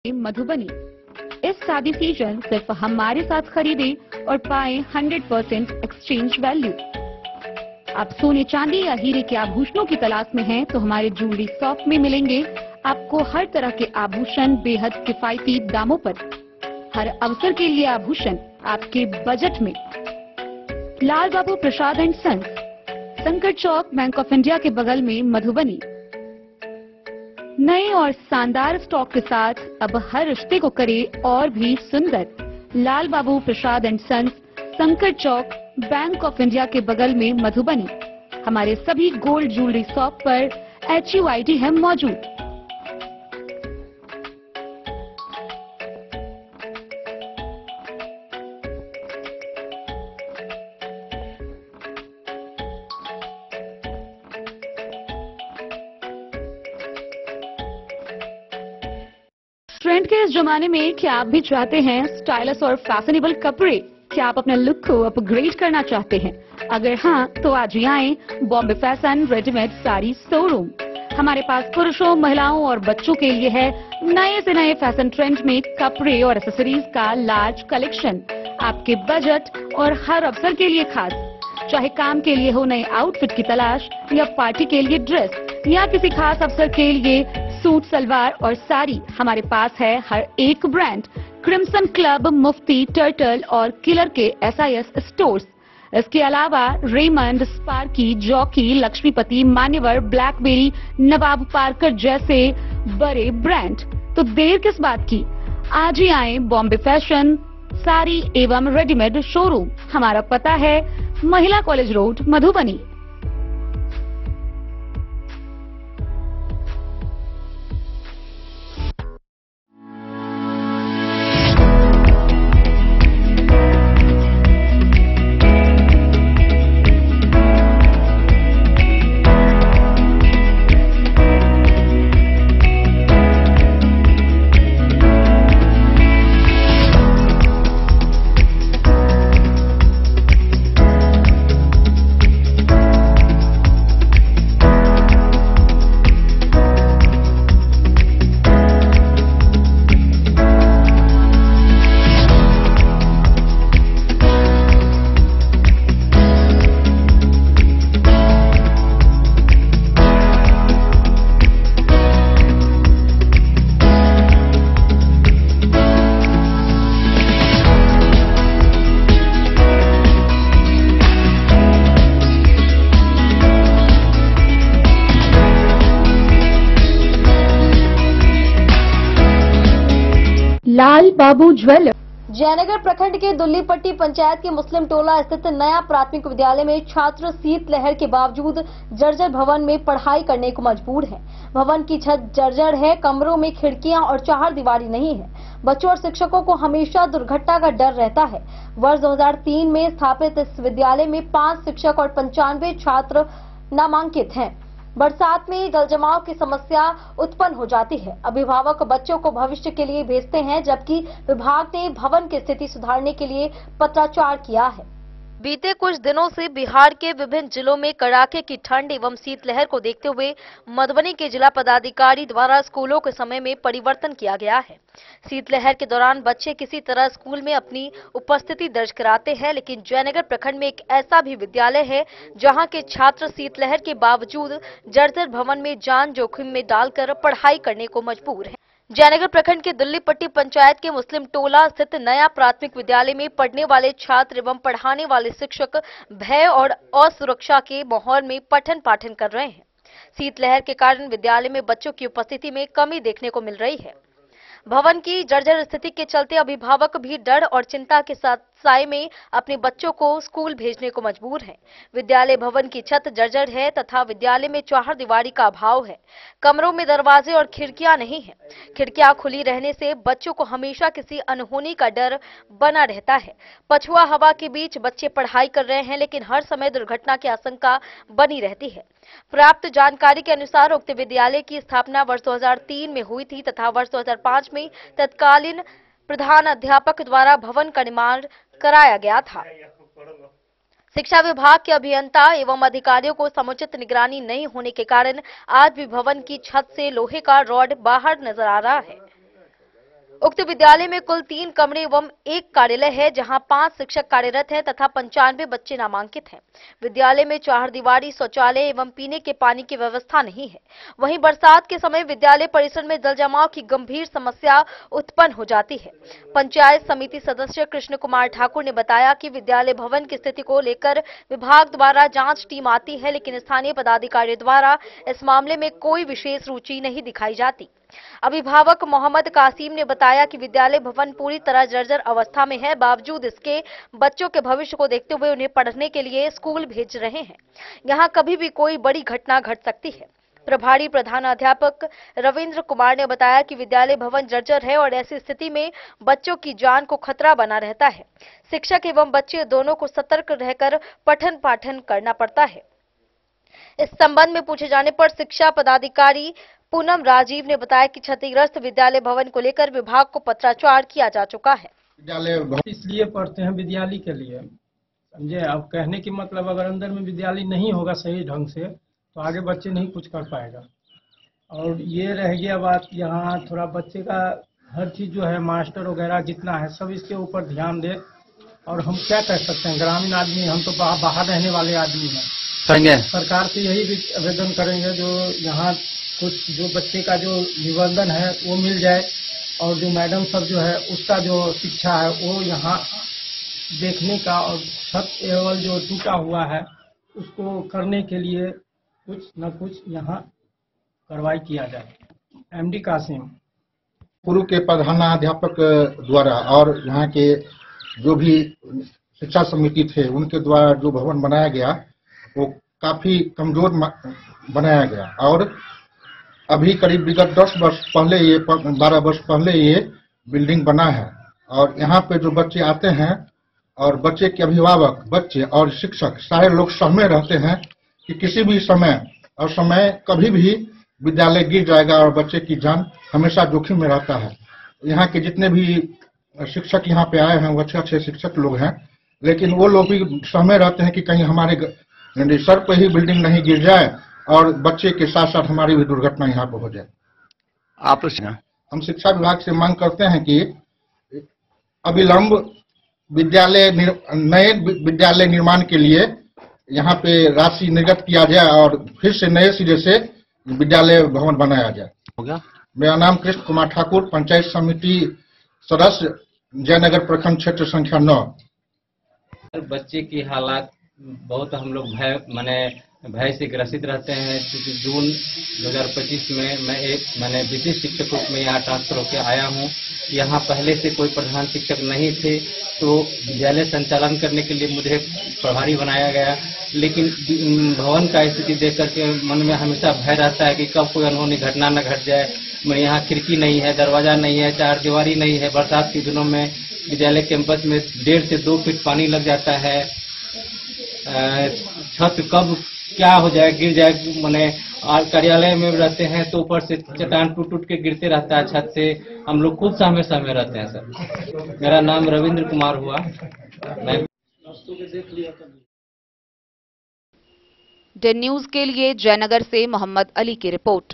मधुबनी, इस शादी सीजन सिर्फ हमारे साथ खरीदे और पाए 100% एक्सचेंज वैल्यू। आप सोने चांदी या हीरे के आभूषणों की तलाश में हैं तो हमारे ज्वेलरी शॉप में मिलेंगे आपको हर तरह के आभूषण बेहद किफायती दामों पर। हर अवसर के लिए आभूषण आपके बजट में। लाल बाबू प्रसाद एंड सन्स, संकट चौक, बैंक ऑफ इंडिया के बगल में, मधुबनी। नए और शानदार स्टॉक के साथ अब हर रिश्ते को करे और भी सुंदर। लाल बाबू प्रसाद एंड सन्स, संकट चौक, बैंक ऑफ इंडिया के बगल में, मधुबनी। हमारे सभी गोल्ड ज्वेलरी शॉप पर HUID है मौजूद। ट्रेंड के इस जमाने में क्या आप भी चाहते हैं स्टाइलिश और फैशनेबल कपड़े? क्या आप अपने लुक को अपग्रेड करना चाहते हैं? अगर हाँ, तो आज ही आएं Bombay fashion readymade sari showroom. हमारे पास पुरुषों, महिलाओं और बच्चों के लिए है नए से नए फैशन ट्रेंड में कपड़े और एक्सेसरीज का लार्ज कलेक्शन। आपके बजट और हर अवसर के लिए खास। चाहे काम के लिए हो नए आउटफिट की तलाश, या पार्टी के लिए ड्रेस, या किसी खास अवसर के लिए सूट, सलवार और साड़ी, हमारे पास है हर एक ब्रांड। क्रिम्सन क्लब, मुफ्ती, टर्टल और किलर के SIS स्टोर्स। इसके अलावा रेमंड, स्पार्की, जॉकी, लक्ष्मीपति, मान्यवर, ब्लैकबेरी, नवाब पार्कर जैसे बड़े ब्रांड। तो देर किस बात की, आज ही आए बॉम्बे फैशन साड़ी एवं रेडीमेड शोरूम। हमारा पता है महिला कॉलेज रोड, मधुबनी। लाल बाबू ज्वेलर। जयनगर प्रखंड के दुल्लीपट्टी पंचायत के मुस्लिम टोला स्थित नया प्राथमिक विद्यालय में छात्र शीतलहर के बावजूद जर्जर भवन में पढ़ाई करने को मजबूर हैं। भवन की छत जर्जर है, कमरों में खिड़कियां और चारदीवारी नहीं है। बच्चों और शिक्षकों को हमेशा दुर्घटना का डर रहता है। वर्ष 2003 में स्थापित इस विद्यालय में 5 शिक्षक और 95 छात्र नामांकित हैं। बरसात में जलजमाव की समस्या उत्पन्न हो जाती है। अभिभावक बच्चों को भविष्य के लिए भेजते हैं, जबकि विभाग ने भवन की स्थिति सुधारने के लिए पत्राचार किया है। बीते कुछ दिनों से बिहार के विभिन्न जिलों में कड़ाके की ठंड एवं शीतलहर को देखते हुए मधुबनी के जिला पदाधिकारी द्वारा स्कूलों के समय में परिवर्तन किया गया है। शीतलहर के दौरान बच्चे किसी तरह स्कूल में अपनी उपस्थिति दर्ज कराते हैं, लेकिन जयनगर प्रखंड में एक ऐसा भी विद्यालय है जहां के छात्र शीतलहर के बावजूद जर्जर भवन में जान जोखिम में डालकर पढ़ाई करने को मजबूर हैं। जयनगर प्रखंड के दुल्लीपट्टी पंचायत के मुस्लिम टोला स्थित नया प्राथमिक विद्यालय में पढ़ने वाले छात्र एवं पढ़ाने वाले शिक्षक भय और असुरक्षा के माहौल में पठन पाठन कर रहे हैं। शीतलहर के कारण विद्यालय में बच्चों की उपस्थिति में कमी देखने को मिल रही है। भवन की जर्जर स्थिति के चलते अभिभावक भी डर और चिंता के साथ साए में अपने बच्चों को स्कूल भेजने को मजबूर हैं। विद्यालय भवन की छत जर्जर है तथा विद्यालय में चारदीवारी का अभाव है। कमरों में दरवाजे और खिड़कियां नहीं है। खिड़कियां खुली रहने से बच्चों को हमेशा किसी अनहोनी का डर बना रहता है। पछुआ हवा के बीच बच्चे पढ़ाई कर रहे हैं, लेकिन हर समय दुर्घटना की आशंका बनी रहती है। प्राप्त जानकारी के अनुसार उक्त विद्यालय की स्थापना वर्ष 2003 में हुई थी तथा वर्ष 2005 में तत्कालीन प्रधान अध्यापक द्वारा भवन का निर्माण कराया गया था। शिक्षा विभाग के अभियंता एवं अधिकारियों को समुचित निगरानी नहीं होने के कारण आज भी भवन की छत से लोहे का रॉड बाहर नजर आ रहा है। उक्त विद्यालय में कुल 3 कमरे एवं 1 कार्यालय है, जहां 5 शिक्षक कार्यरत हैं तथा 95 बच्चे नामांकित हैं। विद्यालय में 4 दीवारी शौचालय एवं पीने के पानी की व्यवस्था नहीं है। वहीं बरसात के समय विद्यालय परिसर में जल जमाव की गंभीर समस्या उत्पन्न हो जाती है। पंचायत समिति सदस्य कृष्ण कुमार ठाकुर ने बताया कि विद्यालय भवन की स्थिति को लेकर विभाग द्वारा जांच टीम आती है, लेकिन स्थानीय पदाधिकारियों द्वारा इस मामले में कोई विशेष रुचि नहीं दिखाई जाती। अभिभावक मोहम्मद कासिम ने बताया कि विद्यालय भवन पूरी तरह जर्जर अवस्था में है, बावजूद इसके बच्चों के भविष्य को देखते हुए उन्हें पढ़ने के लिए स्कूल भेज रहे हैं। यहां कभी भी कोई बड़ी घटना घट सकती है। प्रभारी प्रधानाध्यापक रविंद्र कुमार ने बताया कि विद्यालय भवन जर्जर है और ऐसी स्थिति में बच्चों की जान को खतरा बना रहता है। शिक्षक एवं बच्चे दोनों को सतर्क रहकर पठन पाठन करना पड़ता है। इस संबंध में पूछे जाने पर शिक्षा पदाधिकारी पूनम राजीव ने बताया कि क्षतिग्रस्त विद्यालय भवन को लेकर विभाग को पत्राचार किया जा चुका है। विद्यालय इसलिए पढ़ते हैं विद्यालय के लिए, समझे। अब कहने की मतलब अगर अंदर में विद्यालय नहीं होगा सही ढंग से तो आगे बच्चे नहीं कुछ कर पाएगा। और ये रह गया बात, यहाँ थोड़ा बच्चे का हर चीज जो है मास्टर वगैरह जितना है सब इसके ऊपर ध्यान दे। और हम क्या कह सकते हैं, ग्रामीण आदमी, हम तो बाहर रहने वाले आदमी हैं। सरकार से यही भी आवेदन करेंगे जो यहाँ कुछ जो बच्चे का जो निबंधन है वो मिल जाए और जो मैडम सब जो है उसका जो शिक्षा है वो यहाँ देखने का, और छत एवं जो टूटा हुआ है उसको करने के लिए कुछ न कुछ यहाँ कार्रवाई किया जाए। एमडी कासिम पूर्व के प्रधानाध्यापक द्वारा और यहाँ के जो भी शिक्षा समिति थे उनके द्वारा जो भवन बनाया गया वो काफी कमजोर बनाया गया। और अभी करीब विगत 10 वर्ष पहले, ये 12 वर्ष पहले ये बिल्डिंग बना है। और यहाँ पे जो बच्चे आते हैं और बच्चे के अभिभावक, बच्चे और शिक्षक सारे लोग सहमे रहते हैं कि किसी भी समय कभी भी विद्यालय गिर जाएगा और बच्चे की जान हमेशा जोखिम में रहता है। यहाँ के जितने भी शिक्षक यहाँ पे आए हैं वो अच्छे शिक्षक लोग हैं, लेकिन वो लोग भी सहमे रहते हैं कि कहीं हमारे सर पे ही बिल्डिंग नहीं गिर जाए और बच्चे के साथ साथ हमारी भी दुर्घटना यहाँ पे हो जाए। हम शिक्षा विभाग से मांग करते हैं कि अविलंब नए विद्यालय निर्माण के लिए यहाँ पे राशि निर्गत किया जाए और फिर से नए सिरे से विद्यालय भवन बनाया जाए। हो गया। मेरा नाम कृष्ण कुमार ठाकुर, पंचायत समिति सदस्य, जयनगर प्रखंड क्षेत्र संख्या 9। बच्चे की हालात बहुत हम लोग भय से ग्रसित रहते हैं, क्योंकि जून 2025 में मैंने विशेष शिक्षक रूप में यहाँ ट्रांसफर होकर आया हूँ। यहाँ पहले से कोई प्रधान शिक्षक नहीं थे, तो विद्यालय संचालन करने के लिए मुझे प्रभारी बनाया गया। लेकिन भवन का स्थिति देख करके मन में हमेशा भय रहता है कि कब कोई अनहोनी घटना न घट जाए। यहाँ खिड़की नहीं है, दरवाजा नहीं है, 4 दीवारी नहीं है। बरसात के दिनों में विद्यालय कैंपस में 1.5 से 2 फीट पानी लग जाता है। छत कब क्या हो जाए, गिर जाए। कार्यालय में रहते हैं तो ऊपर से चट्टान टूट के गिरते रहता है छत से। हम लोग खुद सहमे रहते हैं सर। मेरा नाम रविंद्र कुमार हुआ। डेन न्यूज के लिए जयनगर से मोहम्मद अली की रिपोर्ट।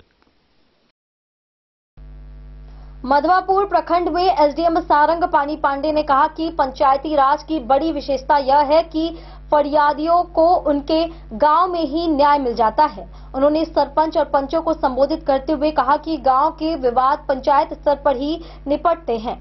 मधवापुर प्रखंड में एसडीएम सारंग पानी पांडे ने कहा कि पंचायती राज की बड़ी विशेषता यह है कि फरियादियों को उनके गांव में ही न्याय मिल जाता है। उन्होंने सरपंच और पंचों को संबोधित करते हुए कहा कि गांव के विवाद पंचायत स्तर पर ही निपटते हैं।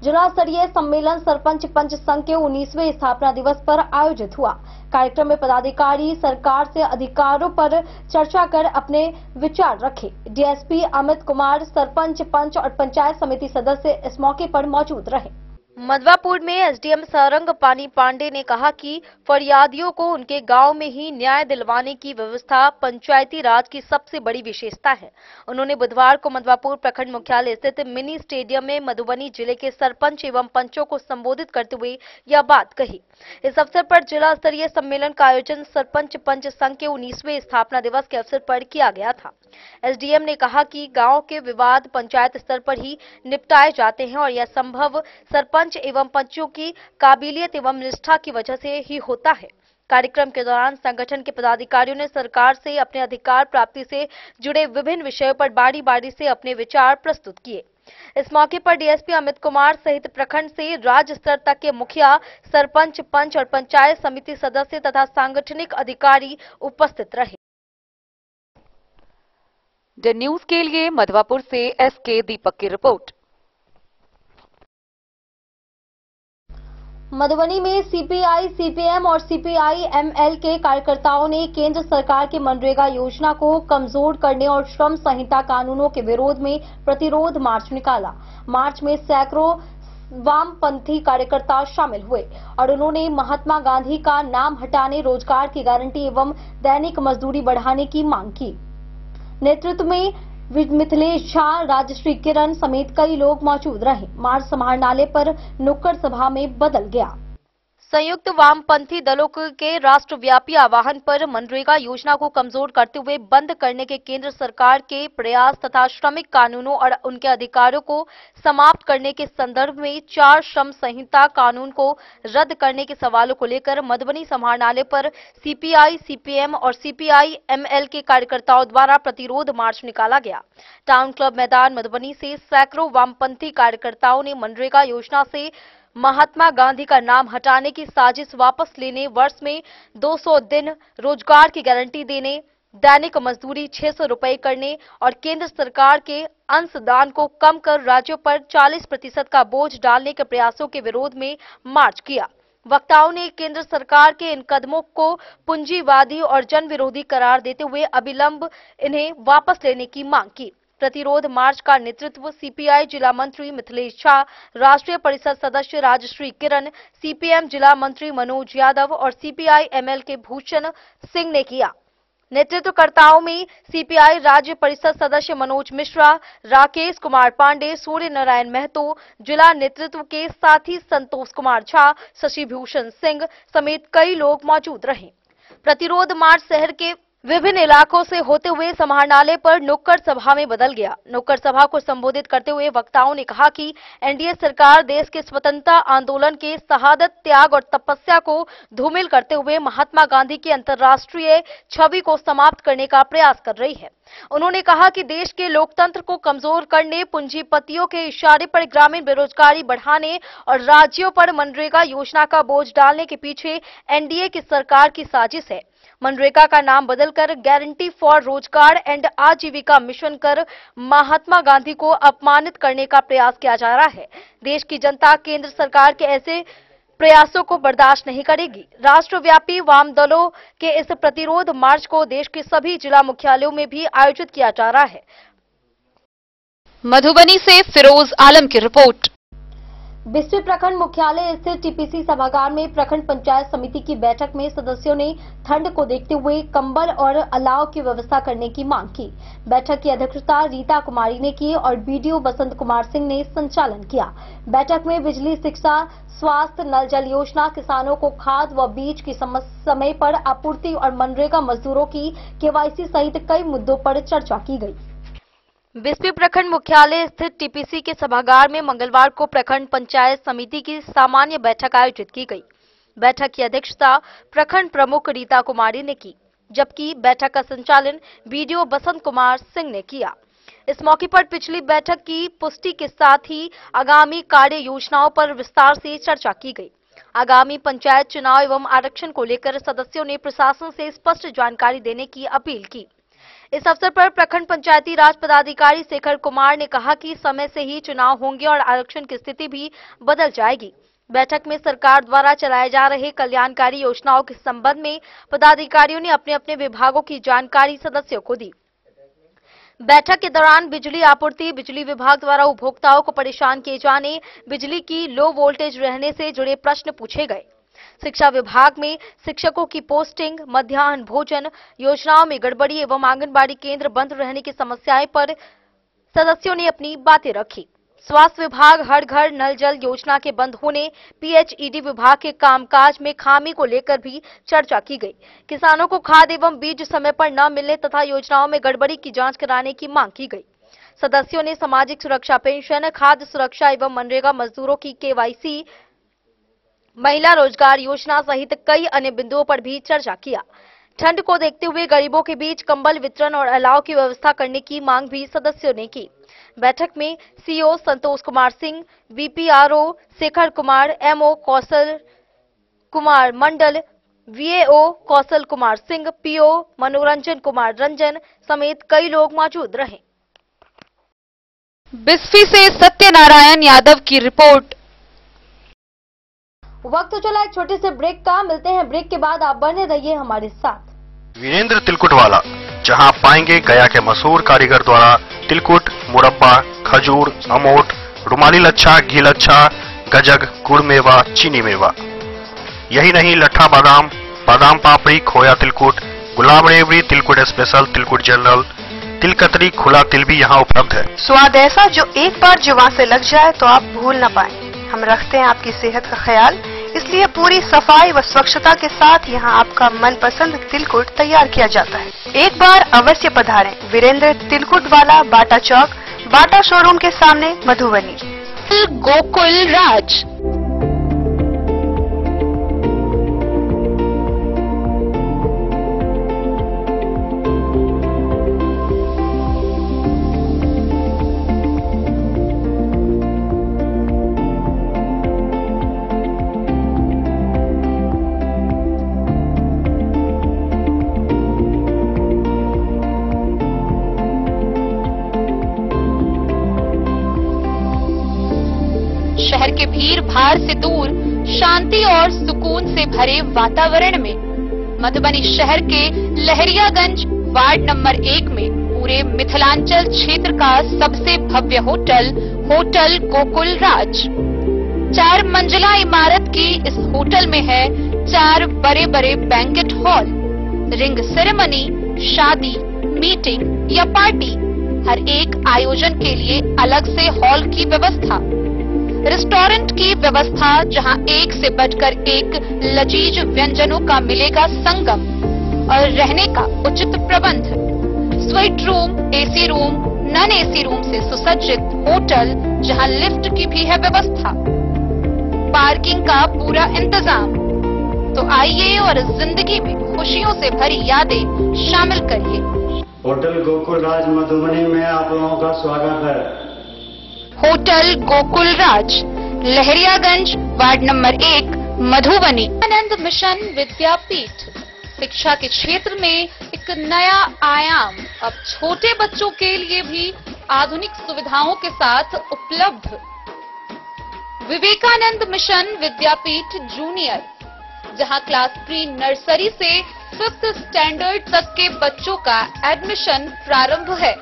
जिला स्तरीय सम्मेलन सरपंच पंच संघ के 19वें स्थापना दिवस पर आयोजित हुआ। कार्यक्रम में पदाधिकारी सरकार से अधिकारों पर चर्चा कर अपने विचार रखे। डीएसपी अमित कुमार, सरपंच, पंच और पंचायत समिति सदस्य इस मौके पर मौजूद रहे। मधवापुर में एसडीएम सारंग पानी पांडे ने कहा कि फरियादियों को उनके गांव में ही न्याय दिलवाने की व्यवस्था पंचायती राज की सबसे बड़ी विशेषता है। उन्होंने बुधवार को मधवापुर प्रखंड मुख्यालय स्थित मिनी स्टेडियम में मधुबनी जिले के सरपंच एवं पंचों को संबोधित करते हुए यह बात कही। इस अवसर पर जिला स्तरीय सम्मेलन का आयोजन सरपंच पंच संघ के 19वें स्थापना दिवस के अवसर पर किया गया था। एसडीएम ने कहा कि गांव के विवाद पंचायत स्तर पर ही निपटाए जाते हैं और यह संभव सरपंच सरपंच एवं पंचों की काबिलियत एवं निष्ठा की वजह से ही होता है। कार्यक्रम के दौरान संगठन के पदाधिकारियों ने सरकार से अपने अधिकार प्राप्ति से जुड़े विभिन्न विषयों पर बारी बारी से अपने विचार प्रस्तुत किए। इस मौके पर डीएसपी अमित कुमार सहित प्रखंड से राज्य स्तर तक के मुखिया, सरपंच, पंच और पंचायत समिति सदस्य तथा सांगठनिक अधिकारी उपस्थित रहे। द न्यूज के लिए मधवापुर से एसके दीपक की रिपोर्ट। मधुबनी में सीपीआई, सीपीएम और सीपीआई-एमएल के कार्यकर्ताओं ने केंद्र सरकार की मनरेगा योजना को कमजोर करने और श्रम संहिता कानूनों के विरोध में प्रतिरोध मार्च निकाला। मार्च में सैकड़ों वामपंथी कार्यकर्ता शामिल हुए और उन्होंने महात्मा गांधी का नाम हटाने, रोजगार की गारंटी एवं दैनिक मजदूरी बढ़ाने की मांग की। नेतृत्व में मिथिलेश झा, राजश्री किरण समेत कई लोग मौजूद रहे। मार्च समाहरणालय पर नुक्कड़ सभा में बदल गया। संयुक्त वामपंथी दलों के राष्ट्रव्यापी आह्वान पर मनरेगा योजना को कमजोर करते हुए बंद करने के केंद्र सरकार के प्रयास तथा श्रमिक कानूनों और उनके अधिकारों को समाप्त करने के संदर्भ में 4 श्रम संहिता कानून को रद्द करने के सवालों को लेकर मधुबनी समाहरणालय पर सीपीआई, सीपीएम और सीपीआई-एमएल के कार्यकर्ताओं द्वारा प्रतिरोध मार्च निकाला गया। टाउन क्लब मैदान मधुबनी से सैकड़ों वामपंथी कार्यकर्ताओं ने मनरेगा योजना से महात्मा गांधी का नाम हटाने की साजिश वापस लेने, वर्ष में 200 दिन रोजगार की गारंटी देने, दैनिक मजदूरी 600 रुपए करने और केंद्र सरकार के अंशदान को कम कर राज्यों पर 40% का बोझ डालने के प्रयासों के विरोध में मार्च किया। वक्ताओं ने केंद्र सरकार के इन कदमों को पूंजीवादी और जन विरोधी करार देते हुए अविलंब इन्हें वापस लेने की मांग की। प्रतिरोध मार्च का नेतृत्व सीपीआई जिला मंत्री मिथिलेश झा, राष्ट्रीय परिषद सदस्य राजश्री किरण, सीपीएम जिला मंत्री मनोज यादव और सीपीआई-एमएल के भूषण सिंह ने किया। नेतृत्वकर्ताओं में सीपीआई राज्य परिषद सदस्य मनोज मिश्रा, राकेश कुमार पांडे, सूर्य नारायण महतो, जिला नेतृत्व के साथी संतोष कुमार झा, शशि भूषण सिंह समेत कई लोग मौजूद रहे। प्रतिरोध मार्च शहर के विभिन्न इलाकों से होते हुए समाहरणालय पर नुक्कड़ सभा में बदल गया। नुक्कड़ सभा को संबोधित करते हुए वक्ताओं ने कहा कि एनडीए सरकार देश के स्वतंत्रता आंदोलन के शहादत, त्याग और तपस्या को धूमिल करते हुए महात्मा गांधी की अंतर्राष्ट्रीय छवि को समाप्त करने का प्रयास कर रही है। उन्होंने कहा कि देश के लोकतंत्र को कमजोर करने, पूंजीपतियों के इशारे पर ग्रामीण बेरोजगारी बढ़ाने और राज्यों पर मनरेगा योजना का बोझ डालने के पीछे एनडीए की सरकार की साजिश है। मनरेगा का नाम बदलकर गारंटी फॉर रोजगार एंड आजीविका मिशन कर महात्मा गांधी को अपमानित करने का प्रयास किया जा रहा है। देश की जनता केंद्र सरकार के ऐसे प्रयासों को बर्दाश्त नहीं करेगी। राष्ट्रव्यापी वाम दलों के इस प्रतिरोध मार्च को देश के सभी जिला मुख्यालयों में भी आयोजित किया जा रहा है। मधुबनी से फिरोज आलम की रिपोर्ट। बिस्वी प्रखंड मुख्यालय स्थित टीपीसी सभागार में प्रखंड पंचायत समिति की बैठक में सदस्यों ने ठंड को देखते हुए कंबल और अलाव की व्यवस्था करने की मांग की। बैठक की अध्यक्षता रीता कुमारी ने की और बीडीओ बसंत कुमार सिंह ने संचालन किया। बैठक में बिजली, शिक्षा, स्वास्थ्य, नल जल योजना, किसानों को खाद व बीज की समय पर आपूर्ति और मनरेगा मजदूरों की केवाईसी सहित कई मुद्दों पर चर्चा की गई। बिस्वी प्रखंड मुख्यालय स्थित टीपीसी के सभागार में मंगलवार को प्रखंड पंचायत समिति की सामान्य बैठक आयोजित की गई। बैठक की अध्यक्षता प्रखंड प्रमुख रीता कुमारी ने की, जबकि बैठक का संचालन बीडीओ बसंत कुमार सिंह ने किया। इस मौके पर पिछली बैठक की पुष्टि के साथ ही आगामी कार्य योजनाओं पर विस्तार से चर्चा की गई। आगामी पंचायत चुनाव एवं आरक्षण को लेकर सदस्यों ने प्रशासन से स्पष्ट जानकारी देने की अपील की। इस अवसर पर प्रखंड पंचायती राज पदाधिकारी शेखर कुमार ने कहा कि समय से ही चुनाव होंगे और आरक्षण की स्थिति भी बदल जाएगी। बैठक में सरकार द्वारा चलाए जा रहे कल्याणकारी योजनाओं के संबंध में पदाधिकारियों ने अपने अपने विभागों की जानकारी सदस्यों को दी। बैठक के दौरान बिजली आपूर्ति, बिजली विभाग द्वारा उपभोक्ताओं को परेशान किए जाने, बिजली की लो वोल्टेज रहने से जुड़े प्रश्न पूछे गए। शिक्षा विभाग में शिक्षकों की पोस्टिंग, मध्याह्न भोजन योजनाओं में गड़बड़ी एवं आंगनबाड़ी केंद्र बंद रहने की समस्याएं पर सदस्यों ने अपनी बातें रखी। स्वास्थ्य विभाग, हर घर नल जल योजना के बंद होने, पीएचईडी विभाग के कामकाज में खामी को लेकर भी चर्चा की गई। किसानों को खाद एवं बीज समय पर न मिलने तथा योजनाओं में गड़बड़ी की जांच कराने की मांग की गई। सदस्यों ने सामाजिक सुरक्षा पेंशन, खाद्य सुरक्षा एवं मनरेगा मजदूरों की KYC, महिला रोजगार योजना सहित कई अन्य बिंदुओं पर भी चर्चा किया। ठंड को देखते हुए गरीबों के बीच कंबल वितरण और अलाव की व्यवस्था करने की मांग भी सदस्यों ने की। बैठक में CO Santosh Kumar Singh, VPRO Shekhar Kumar, MO Kaushal Kumar Mandal, VAO Kaushal Kumar Singh, PO मनोरंजन कुमार रंजन समेत कई लोग मौजूद रहे। बिस्फी से सत्यनारायण यादव की रिपोर्ट। वक्त तो चला एक छोटे से ब्रेक का, मिलते हैं ब्रेक के बाद, आप बने रहिए हमारे साथ। वीरेंद्र तिलकुट वाला, जहां पाएंगे गया के मशहूर कारीगर द्वारा तिलकुट, मुरब्बा, खजूर, अमोट, रुमाली लच्छा, घी लच्छा, गजक, गुड़ मेवा, चीनी मेवा। यही नहीं, लट्ठा बादाम, बादाम पापड़ी, खोया तिलकुट, गुलाब रेवड़ी, तिलकुट स्पेशल, तिलकुट जनरल, तिल कतरी, खुला तिल भी यहाँ उपलब्ध है। स्वाद ऐसा जो एक बार जुबान से लग जाए तो आप भूल न पाएं। हम रखते हैं आपकी सेहत का ख्याल, इसलिए पूरी सफाई व स्वच्छता के साथ यहाँ आपका मनपसंद तिलकुट तैयार किया जाता है। एक बार अवश्य पधारें वीरेंद्र तिलकुट वाला, बाटा चौक, बाटा शोरूम के सामने, मधुबनी। गोकुल राज। शहर के भीड़ भाड़ से दूर, शांति और सुकून से भरे वातावरण में मधुबनी शहर के लहरियागंज वार्ड नंबर 1 में पूरे मिथिलांचल क्षेत्र का सबसे भव्य होटल, होटल गोकुल राज। 4 मंजिला इमारत की इस होटल में है 4 बड़े बड़े बैंकेट हॉल, रिंग सेरेमनी, शादी, मीटिंग या पार्टी, हर एक आयोजन के लिए अलग से हॉल की व्यवस्था, रेस्टोरेंट की व्यवस्था जहां एक से बढ़कर एक लजीज व्यंजनों का मिलेगा संगम, और रहने का उचित प्रबंध, suite room, AC room, non AC room से सुसज्जित होटल जहां लिफ्ट की भी है व्यवस्था, पार्किंग का पूरा इंतजाम। तो आइए और जिंदगी में खुशियों से भरी यादें शामिल करिए। होटल गोकुल राज मधुबनी में आप लोगों का स्वागत है। होटल गोकुल राज, लहरियागंज वार्ड नंबर 1, मधुबनी। आनंद मिशन विद्यापीठ शिक्षा के क्षेत्र में एक नया आयाम अब छोटे बच्चों के लिए भी आधुनिक सुविधाओं के साथ उपलब्ध। विवेकानंद मिशन विद्यापीठ जूनियर, जहां क्लास प्री नर्सरी से 5th स्टैंडर्ड तक के बच्चों का एडमिशन प्रारंभ है।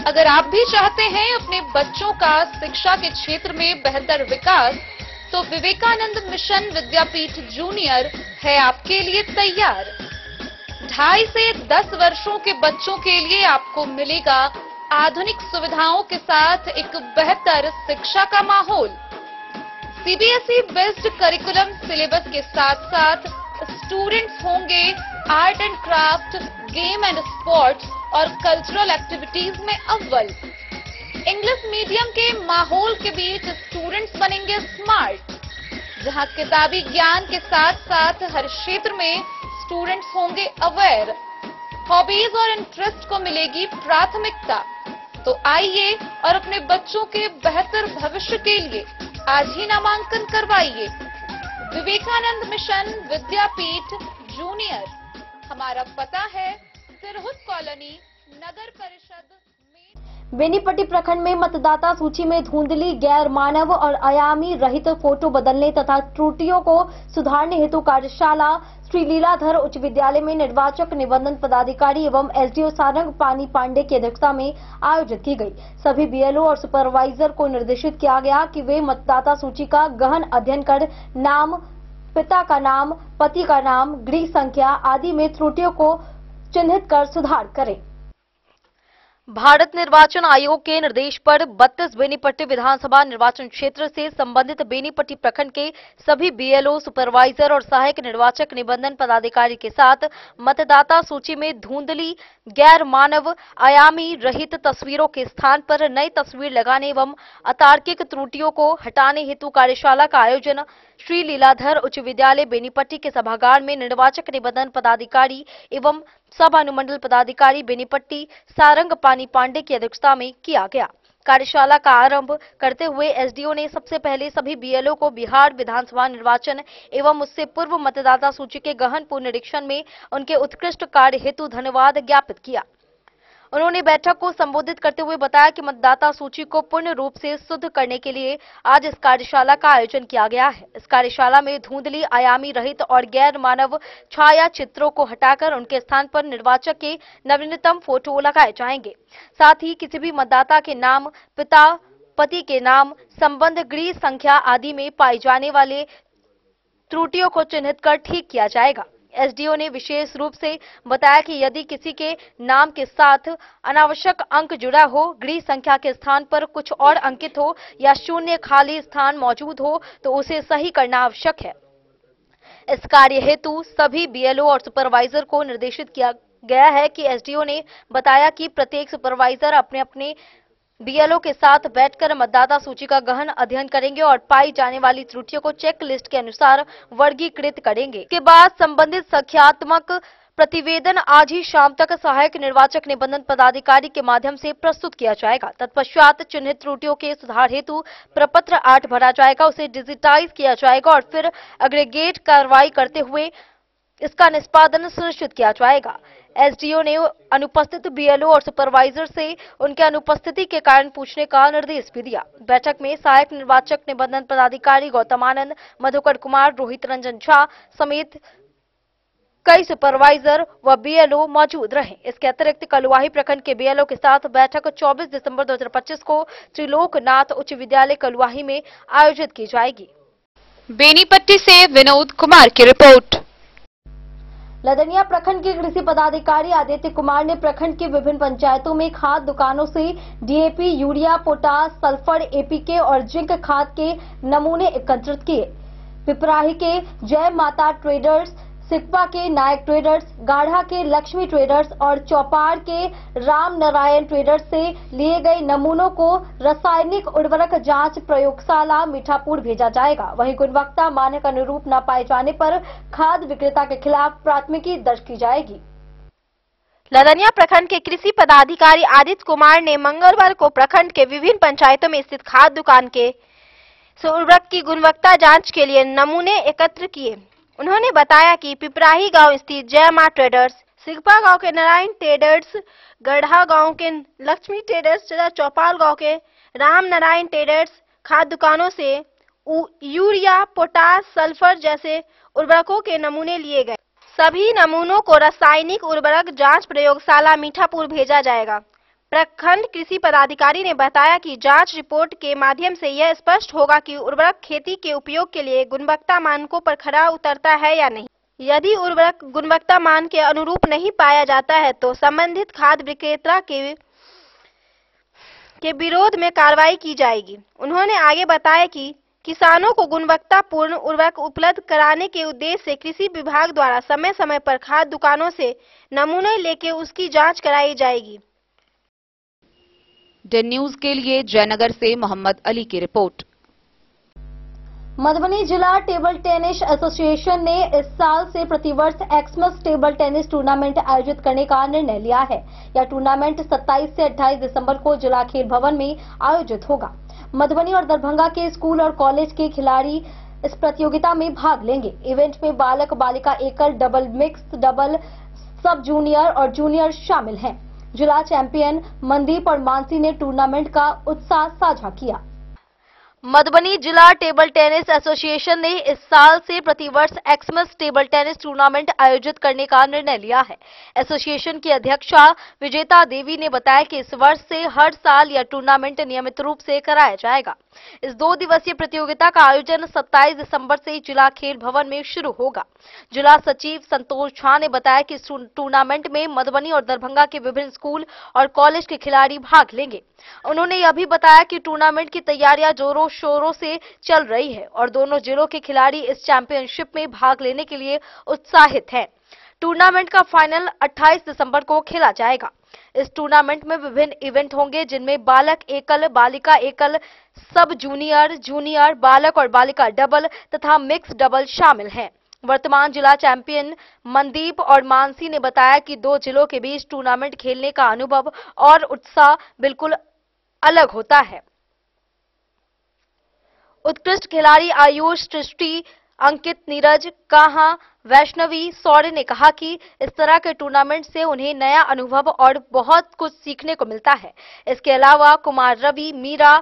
अगर आप भी चाहते हैं अपने बच्चों का शिक्षा के क्षेत्र में बेहतर विकास, तो विवेकानंद मिशन विद्यापीठ जूनियर है आपके लिए तैयार। 2.5 से 10 वर्षों के बच्चों के लिए आपको मिलेगा आधुनिक सुविधाओं के साथ एक बेहतर शिक्षा का माहौल। CBSE बेस्ड करिकुलम सिलेबस के साथ साथ स्टूडेंट्स होंगे art and craft, game and sports और कल्चरल एक्टिविटीज में अव्वल। इंग्लिश मीडियम के माहौल के बीच स्टूडेंट्स बनेंगे स्मार्ट, जहां किताबी ज्ञान के साथ साथ हर क्षेत्र में स्टूडेंट्स होंगे अवेयर। हॉबीज और इंटरेस्ट को मिलेगी प्राथमिकता। तो आइए और अपने बच्चों के बेहतर भविष्य के लिए आज ही नामांकन करवाइए। विवेकानंद मिशन विद्यापीठ जूनियर, हमारा पता है सिरहुत कॉलोनी, नगर परिषद। बेनीपट्टी प्रखंड में मतदाता सूची में धुंधली, गैर मानव और आयामी रहित फोटो बदलने तथा त्रुटियों को सुधारने हेतु कार्यशाला श्री लीलाधर उच्च विद्यालय में निर्वाचक निबंधन पदाधिकारी एवं SDO सारंग पानी पांडे की अध्यक्षता में आयोजित की गई। सभी BLO और सुपरवाइजर को निर्देशित किया गया कि वे मतदाता सूची का गहन अध्ययन कर नाम, पिता का नाम, पति का नाम, गृह संख्या आदि में त्रुटियों को चिन्हित कर सुधार करें। भारत निर्वाचन आयोग के निर्देश पर 32 बेनीपट्टी विधानसभा निर्वाचन क्षेत्र से संबंधित बेनीपट्टी प्रखंड के सभी बीएलओ, सुपरवाइजर और सहायक निर्वाचक निबंधन पदाधिकारी के साथ मतदाता सूची में धुंधली, गैर मानव आयामी रहित तस्वीरों के स्थान पर नई तस्वीर लगाने एवं अतार्किक त्रुटियों को हटाने हेतु कार्यशाला का आयोजन श्री लीलाधर उच्च विद्यालय बेनीपट्टी के सभागार में निर्वाचक निबंधन पदाधिकारी एवं सब अनुमंडल पदाधिकारी बेनीपट्टी सारंग पानी पांडे की अध्यक्षता में किया गया। कार्यशाला का आरंभ करते हुए एसडीओ ने सबसे पहले सभी बीएलओ को बिहार विधानसभा निर्वाचन एवं उससे पूर्व मतदाता सूची के गहन पुनरीक्षण में उनके उत्कृष्ट कार्य हेतु धन्यवाद ज्ञापित किया। उन्होंने बैठक को संबोधित करते हुए बताया कि मतदाता सूची को पूर्ण रूप से शुद्ध करने के लिए आज इस कार्यशाला का आयोजन किया गया है। इस कार्यशाला में धुंधली, आयामी रहित और गैर मानव छाया चित्रों को हटाकर उनके स्थान पर निर्वाचक के नवीनतम फोटो लगाए जाएंगे। साथ ही किसी भी मतदाता के नाम, पिता, पति के नाम, संबंध, गृह संख्या आदि में पाई जाने वाले त्रुटियों को चिन्हित कर ठीक किया जाएगा। एसडीओ ने विशेष रूप से बताया कि यदि किसी के नाम के साथ अनावश्यक अंक जुड़ा हो, गृह संख्या के स्थान पर कुछ और अंकित हो या शून्य खाली स्थान मौजूद हो तो उसे सही करना आवश्यक है। इस कार्य हेतु सभी बीएलओ और सुपरवाइजर को निर्देशित किया गया है कि एसडीओ ने बताया कि प्रत्येक सुपरवाइजर अपने अपने बीएलओ के साथ बैठकर मतदाता सूची का गहन अध्ययन करेंगे और पाई जाने वाली त्रुटियों को चेक लिस्ट के अनुसार वर्गीकृत करेंगे। इसके बाद संबंधित संख्यात्मक प्रतिवेदन आज ही शाम तक सहायक निर्वाचक निबंधन पदाधिकारी के माध्यम से प्रस्तुत किया जाएगा। तत्पश्चात चिन्हित त्रुटियों के सुधार हेतु प्रपत्र 8 भरा जाएगा, उसे डिजिटाइज किया जाएगा और फिर अग्रीगेट कार्रवाई करते हुए इसका निष्पादन सुनिश्चित किया जाएगा। एसडीओ ने अनुपस्थित बीएलओ और सुपरवाइजर से उनके अनुपस्थिति के कारण पूछने का निर्देश भी दिया। बैठक में सहायक निर्वाचक निबंधन पदाधिकारी गौतम आनंद, मधुकर कुमार, रोहित रंजन झा समेत कई सुपरवाइजर व बीएलओ मौजूद रहे। इसके अतिरिक्त कलुआही प्रखंड के बीएलओ के साथ बैठक 24 दिसंबर 2025 को त्रिलोकनाथ उच्च विद्यालय कलुआही में आयोजित की जाएगी। बेनीपट्टी से विनोद कुमार की रिपोर्ट। लदनिया प्रखंड के कृषि पदाधिकारी आदित्य कुमार ने प्रखंड की विभिन्न पंचायतों में खाद दुकानों से DAP, urea, potash, sulphur, APK और जिंक खाद के नमूने एकत्रित किए। पिपराही के जय माता ट्रेडर्स, सिकवा के नायक ट्रेडर्स, गाढ़ा के लक्ष्मी ट्रेडर्स और चौपाड़ के राम नारायण ट्रेडर्स से लिए गए नमूनों को रासायनिक उर्वरक जांच प्रयोगशाला मीठापुर भेजा जाएगा। वहीं गुणवत्ता मानक अनुरूप न पाए जाने पर खाद विक्रेता के खिलाफ प्राथमिकी दर्ज की जाएगी। लदनिया प्रखंड के कृषि पदाधिकारी आदित्य कुमार ने मंगलवार को प्रखंड के विभिन्न पंचायतों में स्थित खाद दुकान के उर्वरक की गुणवत्ता जांच के लिए नमूने एकत्र किए। उन्होंने बताया कि पिपराही गांव स्थित जय मां ट्रेडर्स, सिगपा गांव के नारायण ट्रेडर्स, गढ़ा गांव के लक्ष्मी ट्रेडर्स तथा चौपाल गांव के राम नारायण ट्रेडर्स खाद दुकानों से यूरिया, पोटास, सल्फर जैसे उर्वरकों के नमूने लिए गए। सभी नमूनों को रासायनिक उर्वरक जांच प्रयोगशाला मीठापुर भेजा जाएगा। प्रखंड कृषि पदाधिकारी ने बताया कि जांच रिपोर्ट के माध्यम से यह स्पष्ट होगा कि उर्वरक खेती के उपयोग के लिए गुणवत्ता मानकों पर खरा उतरता है या नहीं। यदि उर्वरक गुणवत्ता मान के अनुरूप नहीं पाया जाता है तो संबंधित खाद विक्रेता के विरोध में कार्रवाई की जाएगी। उन्होंने आगे बताया कि किसानों को गुणवत्तापूर्ण उर्वरक उपलब्ध कराने के उद्देश्य से कृषि विभाग द्वारा समय समय पर खाद दुकानों से नमूने लेकर उसकी जाँच कराई जाएगी। डेन न्यूज के लिए जयनगर से मोहम्मद अली की रिपोर्ट। मधुबनी जिला टेबल टेनिस एसोसिएशन ने इस साल से प्रतिवर्ष एक्समस टेबल टेनिस टूर्नामेंट आयोजित करने का निर्णय लिया है। यह टूर्नामेंट 27 से 28 दिसंबर को जिला खेल भवन में आयोजित होगा। मधुबनी और दरभंगा के स्कूल और कॉलेज के खिलाड़ी इस प्रतियोगिता में भाग लेंगे। इवेंट में बालक बालिका एकल, डबल, मिक्स डबल, सब जूनियर और जूनियर शामिल हैं। जिला चैंपियन मनदीप और मानसी ने टूर्नामेंट का उत्साह साझा किया। मधुबनी जिला टेबल टेनिस एसोसिएशन ने इस साल से प्रतिवर्ष एक्समस टेबल टेनिस टूर्नामेंट आयोजित करने का निर्णय लिया है। एसोसिएशन की अध्यक्षा विजेता देवी ने बताया कि इस वर्ष से हर साल यह टूर्नामेंट नियमित रूप से कराया जाएगा। इस 2 दिवसीय प्रतियोगिता का आयोजन 27 दिसंबर से जिला खेल भवन में शुरू होगा। जिला सचिव संतोष झा ने बताया कि इस टूर्नामेंट में मधुबनी और दरभंगा के विभिन्न स्कूल और कॉलेज के खिलाड़ी भाग लेंगे। उन्होंने यह भी बताया कि टूर्नामेंट की तैयारियां जोरों शोरों से चल रही है और दोनों जिलों के खिलाड़ी इस चैंपियनशिप में भाग लेने के लिए उत्साहित हैं। टूर्नामेंट का फाइनल 28 दिसंबर को खेला जाएगा। इस टूर्नामेंट में विभिन्न इवेंट होंगे जिनमें बालक एकल, बालिका एकल, सब जूनियर, जूनियर, बालक और बालिका डबल तथा मिक्स डबल शामिल हैं। वर्तमान जिला चैंपियन मनदीप और मानसी ने बताया कि 2 जिलों के बीच टूर्नामेंट खेलने का अनुभव और उत्साह बिल्कुल अलग होता है। उत्कृष्ट खिलाड़ी आयुष, सृष्टि, अंकित, नीरज, काहा, वैष्णवी, सौर्य ने कहा कि इस तरह के टूर्नामेंट से उन्हें नया अनुभव और बहुत कुछ सीखने को मिलता है। इसके अलावा कुमार रवि, मीरा,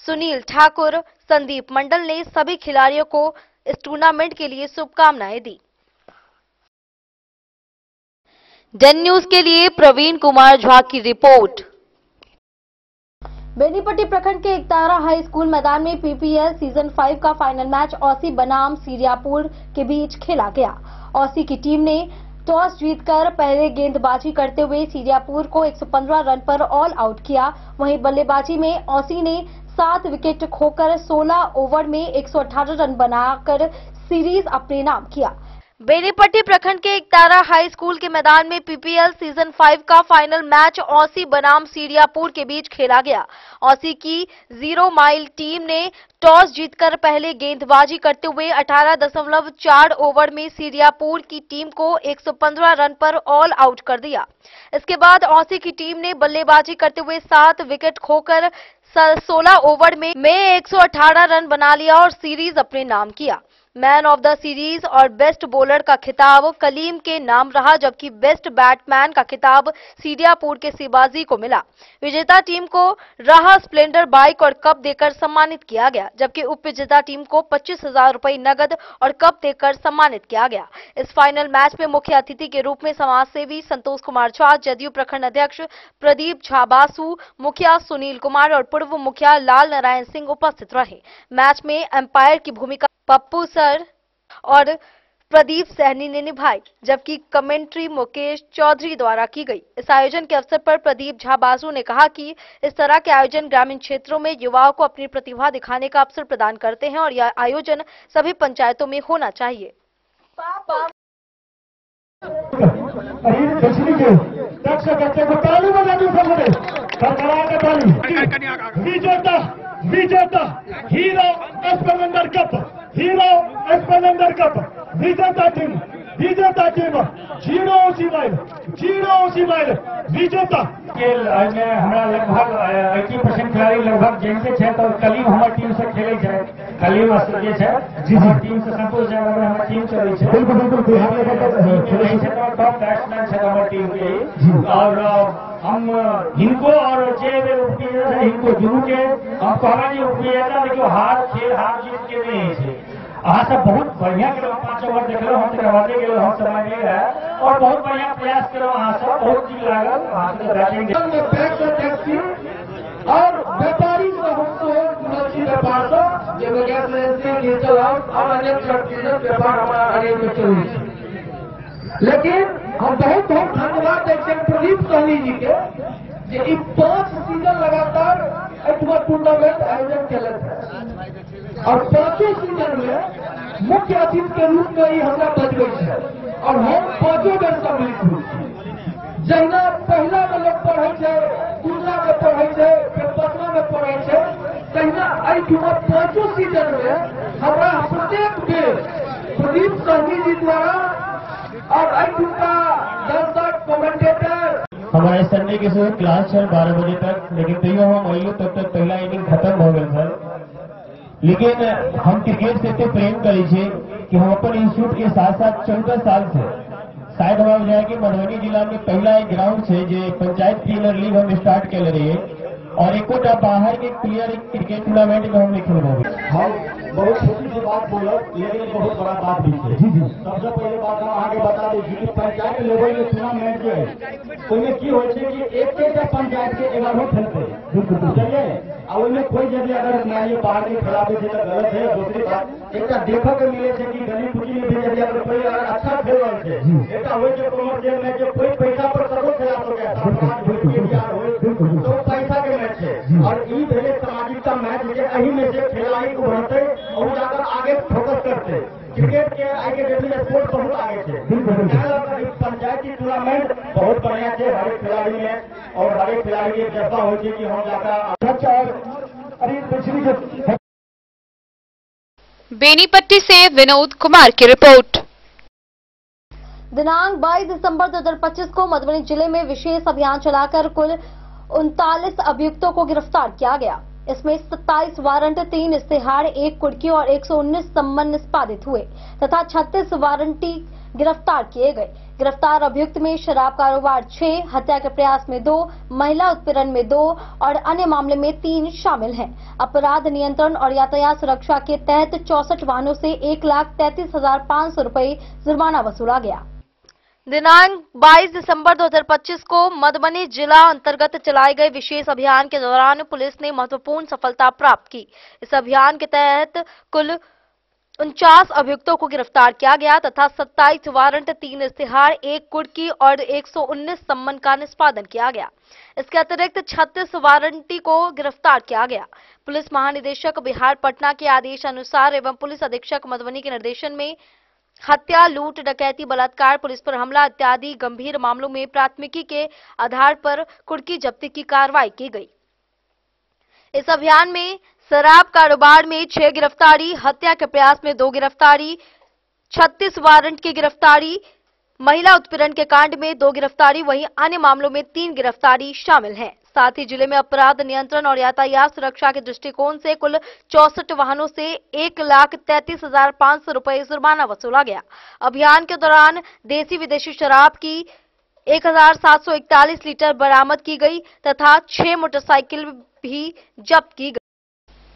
सुनील ठाकुर, संदीप मंडल ने सभी खिलाड़ियों को इस टूर्नामेंट के लिए शुभकामनाएं दी। डेन न्यूज के लिए प्रवीण कुमार झा की रिपोर्ट। बेनीपट्टी प्रखंड के एकतारा हाई स्कूल मैदान में पीपीएल सीजन 5 का फाइनल मैच औसी बनाम सीरियापुर के बीच खेला गया। औसी की टीम ने टॉस जीतकर पहले गेंदबाजी करते हुए सीरियापुर को 115 रन पर ऑल आउट किया। वहीं बल्लेबाजी में औसी ने 7 विकेट खोकर 16 ओवर में 118 रन बनाकर सीरीज अपने नाम किया। बेनीपट्टी प्रखंड के एकतारा हाई स्कूल के मैदान में पीपीएल सीजन 5 का फाइनल मैच औसी बनाम सीरियापुर के बीच खेला गया। औसी की 0 माइल टीम ने टॉस जीतकर पहले गेंदबाजी करते हुए 18.4 ओवर में सीरियापुर की टीम को 115 रन पर ऑल आउट कर दिया। इसके बाद औसी की टीम ने बल्लेबाजी करते हुए 7 विकेट खोकर 16 ओवर में 118 रन बना लिया और सीरीज अपने नाम किया। मैन ऑफ द सीरीज और बेस्ट बॉलर का खिताब कलीम के नाम रहा, जबकि बेस्ट बैट्समैन का खिताब सीरियापुर के सिबाजी को मिला। विजेता टीम को राह स्प्लेंडर बाइक और कप देकर सम्मानित किया गया, जबकि उप विजेता टीम को 25,000 रुपए नगद और कप देकर सम्मानित किया गया। इस फाइनल मैच में मुख्य अतिथि के रूप में समाजसेवी संतोष कुमार झा, जदयू प्रखंड अध्यक्ष प्रदीप झा बासु, मुखिया सुनील कुमार और पूर्व मुखिया लाल नारायण सिंह उपस्थित रहे। मैच में एम्पायर की भूमिका पप्पू सर और प्रदीप सहनी ने निभाई, जबकि कमेंट्री मुकेश चौधरी द्वारा की गई। इस आयोजन के अवसर पर प्रदीप झा बासु ने कहा कि इस तरह के आयोजन ग्रामीण क्षेत्रों में युवाओं को अपनी प्रतिभा दिखाने का अवसर प्रदान करते हैं और यह आयोजन सभी पंचायतों में होना चाहिए। विजेता hero Splendor cup, hero Splendor cup विजेता टीम जीरो उसी माइल विजेता। हमारा लगभग 80% खिलाड़ी लगभग जैसे छे, तो कलीम हमारे टीम से खेले छे। कलीम जे छे हमारे टीम से संतोष झा हमारे टीम चले छे। बिल्कुल खेले छे, तो टॉप बैट्समैन छे हमारे टीम के। और हम इनको और जे उपविजेता इनको दुनू के हम कहना जी उपविजेता देखियो हार जीत के नहीं छे। अहाँ सब बहुत बढ़िया करो, 5 ओवर देखलो हम करवाते गेलो, हम समय नहीं रहा और बहुत बढ़िया प्रयास करो। अहाँ सब बहुत ठीक लागल। अहाँ सब बैटिंग और व्यापारी व्यापार डिजिटल और अन्य व्यापार हमारा लेकिन हम बहुत धन्यवाद देते हैं प्रदीप सहनी जी के, 5 सीजन लगातार टूर्नामेंट आयोजन किया और 5 सीजन में मुख्य अतिथि के रूप में ही हमरा बजबै है और हम 5 बेर सम्मिलित हुए। जहिना पहला में लोग पढ़े छे, दूसरा में पढ़े छे, फिर 5वां में पढ़े छे, तहिना 5 सीजन में हमरा प्रत्येक बेर प्रदीप सहनी जी द्वारा और का दर्शक कमेंटेटर हमारे संडे के सुबह क्लास है 12 बजे तक, लेकिन तैयो हम अइयो तब तक पहला इनिंग खत्म हो गया सर। लेकिन हम क्रिकेट से इतने प्रेम करी छे कि हम अपन इंस्टीट्यूट के साथ साथ 14 साल से शायद हमारा जाए कि मधुबनी जिला में पहला एक ग्राउंड है जो पंचायत प्रीमियर लीग हम स्टार्ट कर रही है और एक बाहर के प्लेयर क्रिकेट टूर्नामेंट में हम खेलोगे। हम बहुत छोटी सी बात बोलो, लेकिन बहुत बड़ा बात भी है। सबसे पहले बात हम आगे बता दें कि पंचायत लेवल में टूर्नामेंट जो है उसमें की हो कि एक पंचायत के 11 खेलते चलिए, और उनमें कोई जगह अगर मान लीजिए बाहर के खिलाफ गलत है। दूसरी बात एक देखो के मिले कि गली कुची में भी अगर कोई अगर अच्छा खेल रहा है एक कमर्शियल मैच कोई पैसा पर करो खिलाफ हो गया तो पैसा के मैच है, और ई भेले सामाजिक का मैच यही में से खिलाड़ी को बढ़ते और जाकर आगे फोकस करते। क्रिकेट के आगे डेट में स्पोर्ट बहुत आगे थे। पंचायती टूर्नामेंट बहुत बढ़िया थे हर एक खिलाड़ी में, और हर एक खिलाड़ी की जज्बा हो कि हम जाकर बेनीपट्टी से विनोद कुमार की रिपोर्ट। दिनांक 22 दिसंबर 2025 को मधुबनी जिले में विशेष अभियान चलाकर कुल 39 अभियुक्तों को गिरफ्तार किया गया। इसमें 27 वारंट, 3 इश्तेहार, 1 कुर्की और 119 सम्मन निष्पादित हुए तथा 36 वारंटी गिरफ्तार किए गए। गिरफ्तार अभियुक्त में शराब कारोबार 6, हत्या के प्रयास में 2, महिला उत्पीड़न में 2 और अन्य मामले में 3 शामिल हैं। अपराध नियंत्रण और यातायात सुरक्षा के तहत 64 वाहनों से 1,33,500 रुपये जुर्माना वसूला गया। दिनांक 22 दिसंबर 2025 को मधुबनी जिला अंतर्गत चलाए गए विशेष अभियान के दौरान पुलिस ने महत्वपूर्ण सफलता प्राप्त की। इस अभियान के तहत कुल 49 अभियुक्तों को गिरफ्तार किया गया तथा 27 वारंट, 3 इश्तेहार, 1 कुर्की और 119 सम्मन का निष्पादन किया गया। इसके अतिरिक्त 36 वारंटी को गिरफ्तार किया गया। पुलिस महानिदेशक बिहार पटना के आदेश अनुसार एवं पुलिस अधीक्षक मधुबनी के निर्देशन में हत्या, लूट, डकैती, बलात्कार, पुलिस पर हमला इत्यादि गंभीर मामलों में प्राथमिकी के आधार पर कुर्की जब्ती की कार्रवाई की गई। इस अभियान में शराब कारोबार में 6 गिरफ्तारी, हत्या के प्रयास में 2 गिरफ्तारी, 36 वारंट की गिरफ्तारी, महिला उत्पीड़न के कांड में 2 गिरफ्तारी, वहीं अन्य मामलों में 3 गिरफ्तारी शामिल हैं। साथ ही जिले में अपराध नियंत्रण और यातायात सुरक्षा के दृष्टिकोण से कुल 64 वाहनों से 1,33,500 रुपये जुर्माना वसूला गया। अभियान के दौरान देसी विदेशी शराब की 1,741 लीटर बरामद की गई तथा 6 मोटरसाइकिल भी जब्त की गई।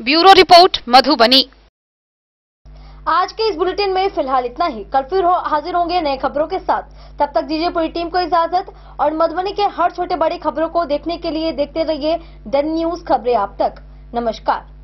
Bureau report Madhubani. आज के इस बुलेटिन में फिलहाल इतना ही। कल फिर हाजिर होंगे नए खबरों के साथ। तब तक दीजिए पूरी टीम को इजाजत और मधुबनी के हर छोटे बड़े खबरों को देखने के लिए देखते रहिए डेन न्यूज खबरें आप तक। नमस्कार।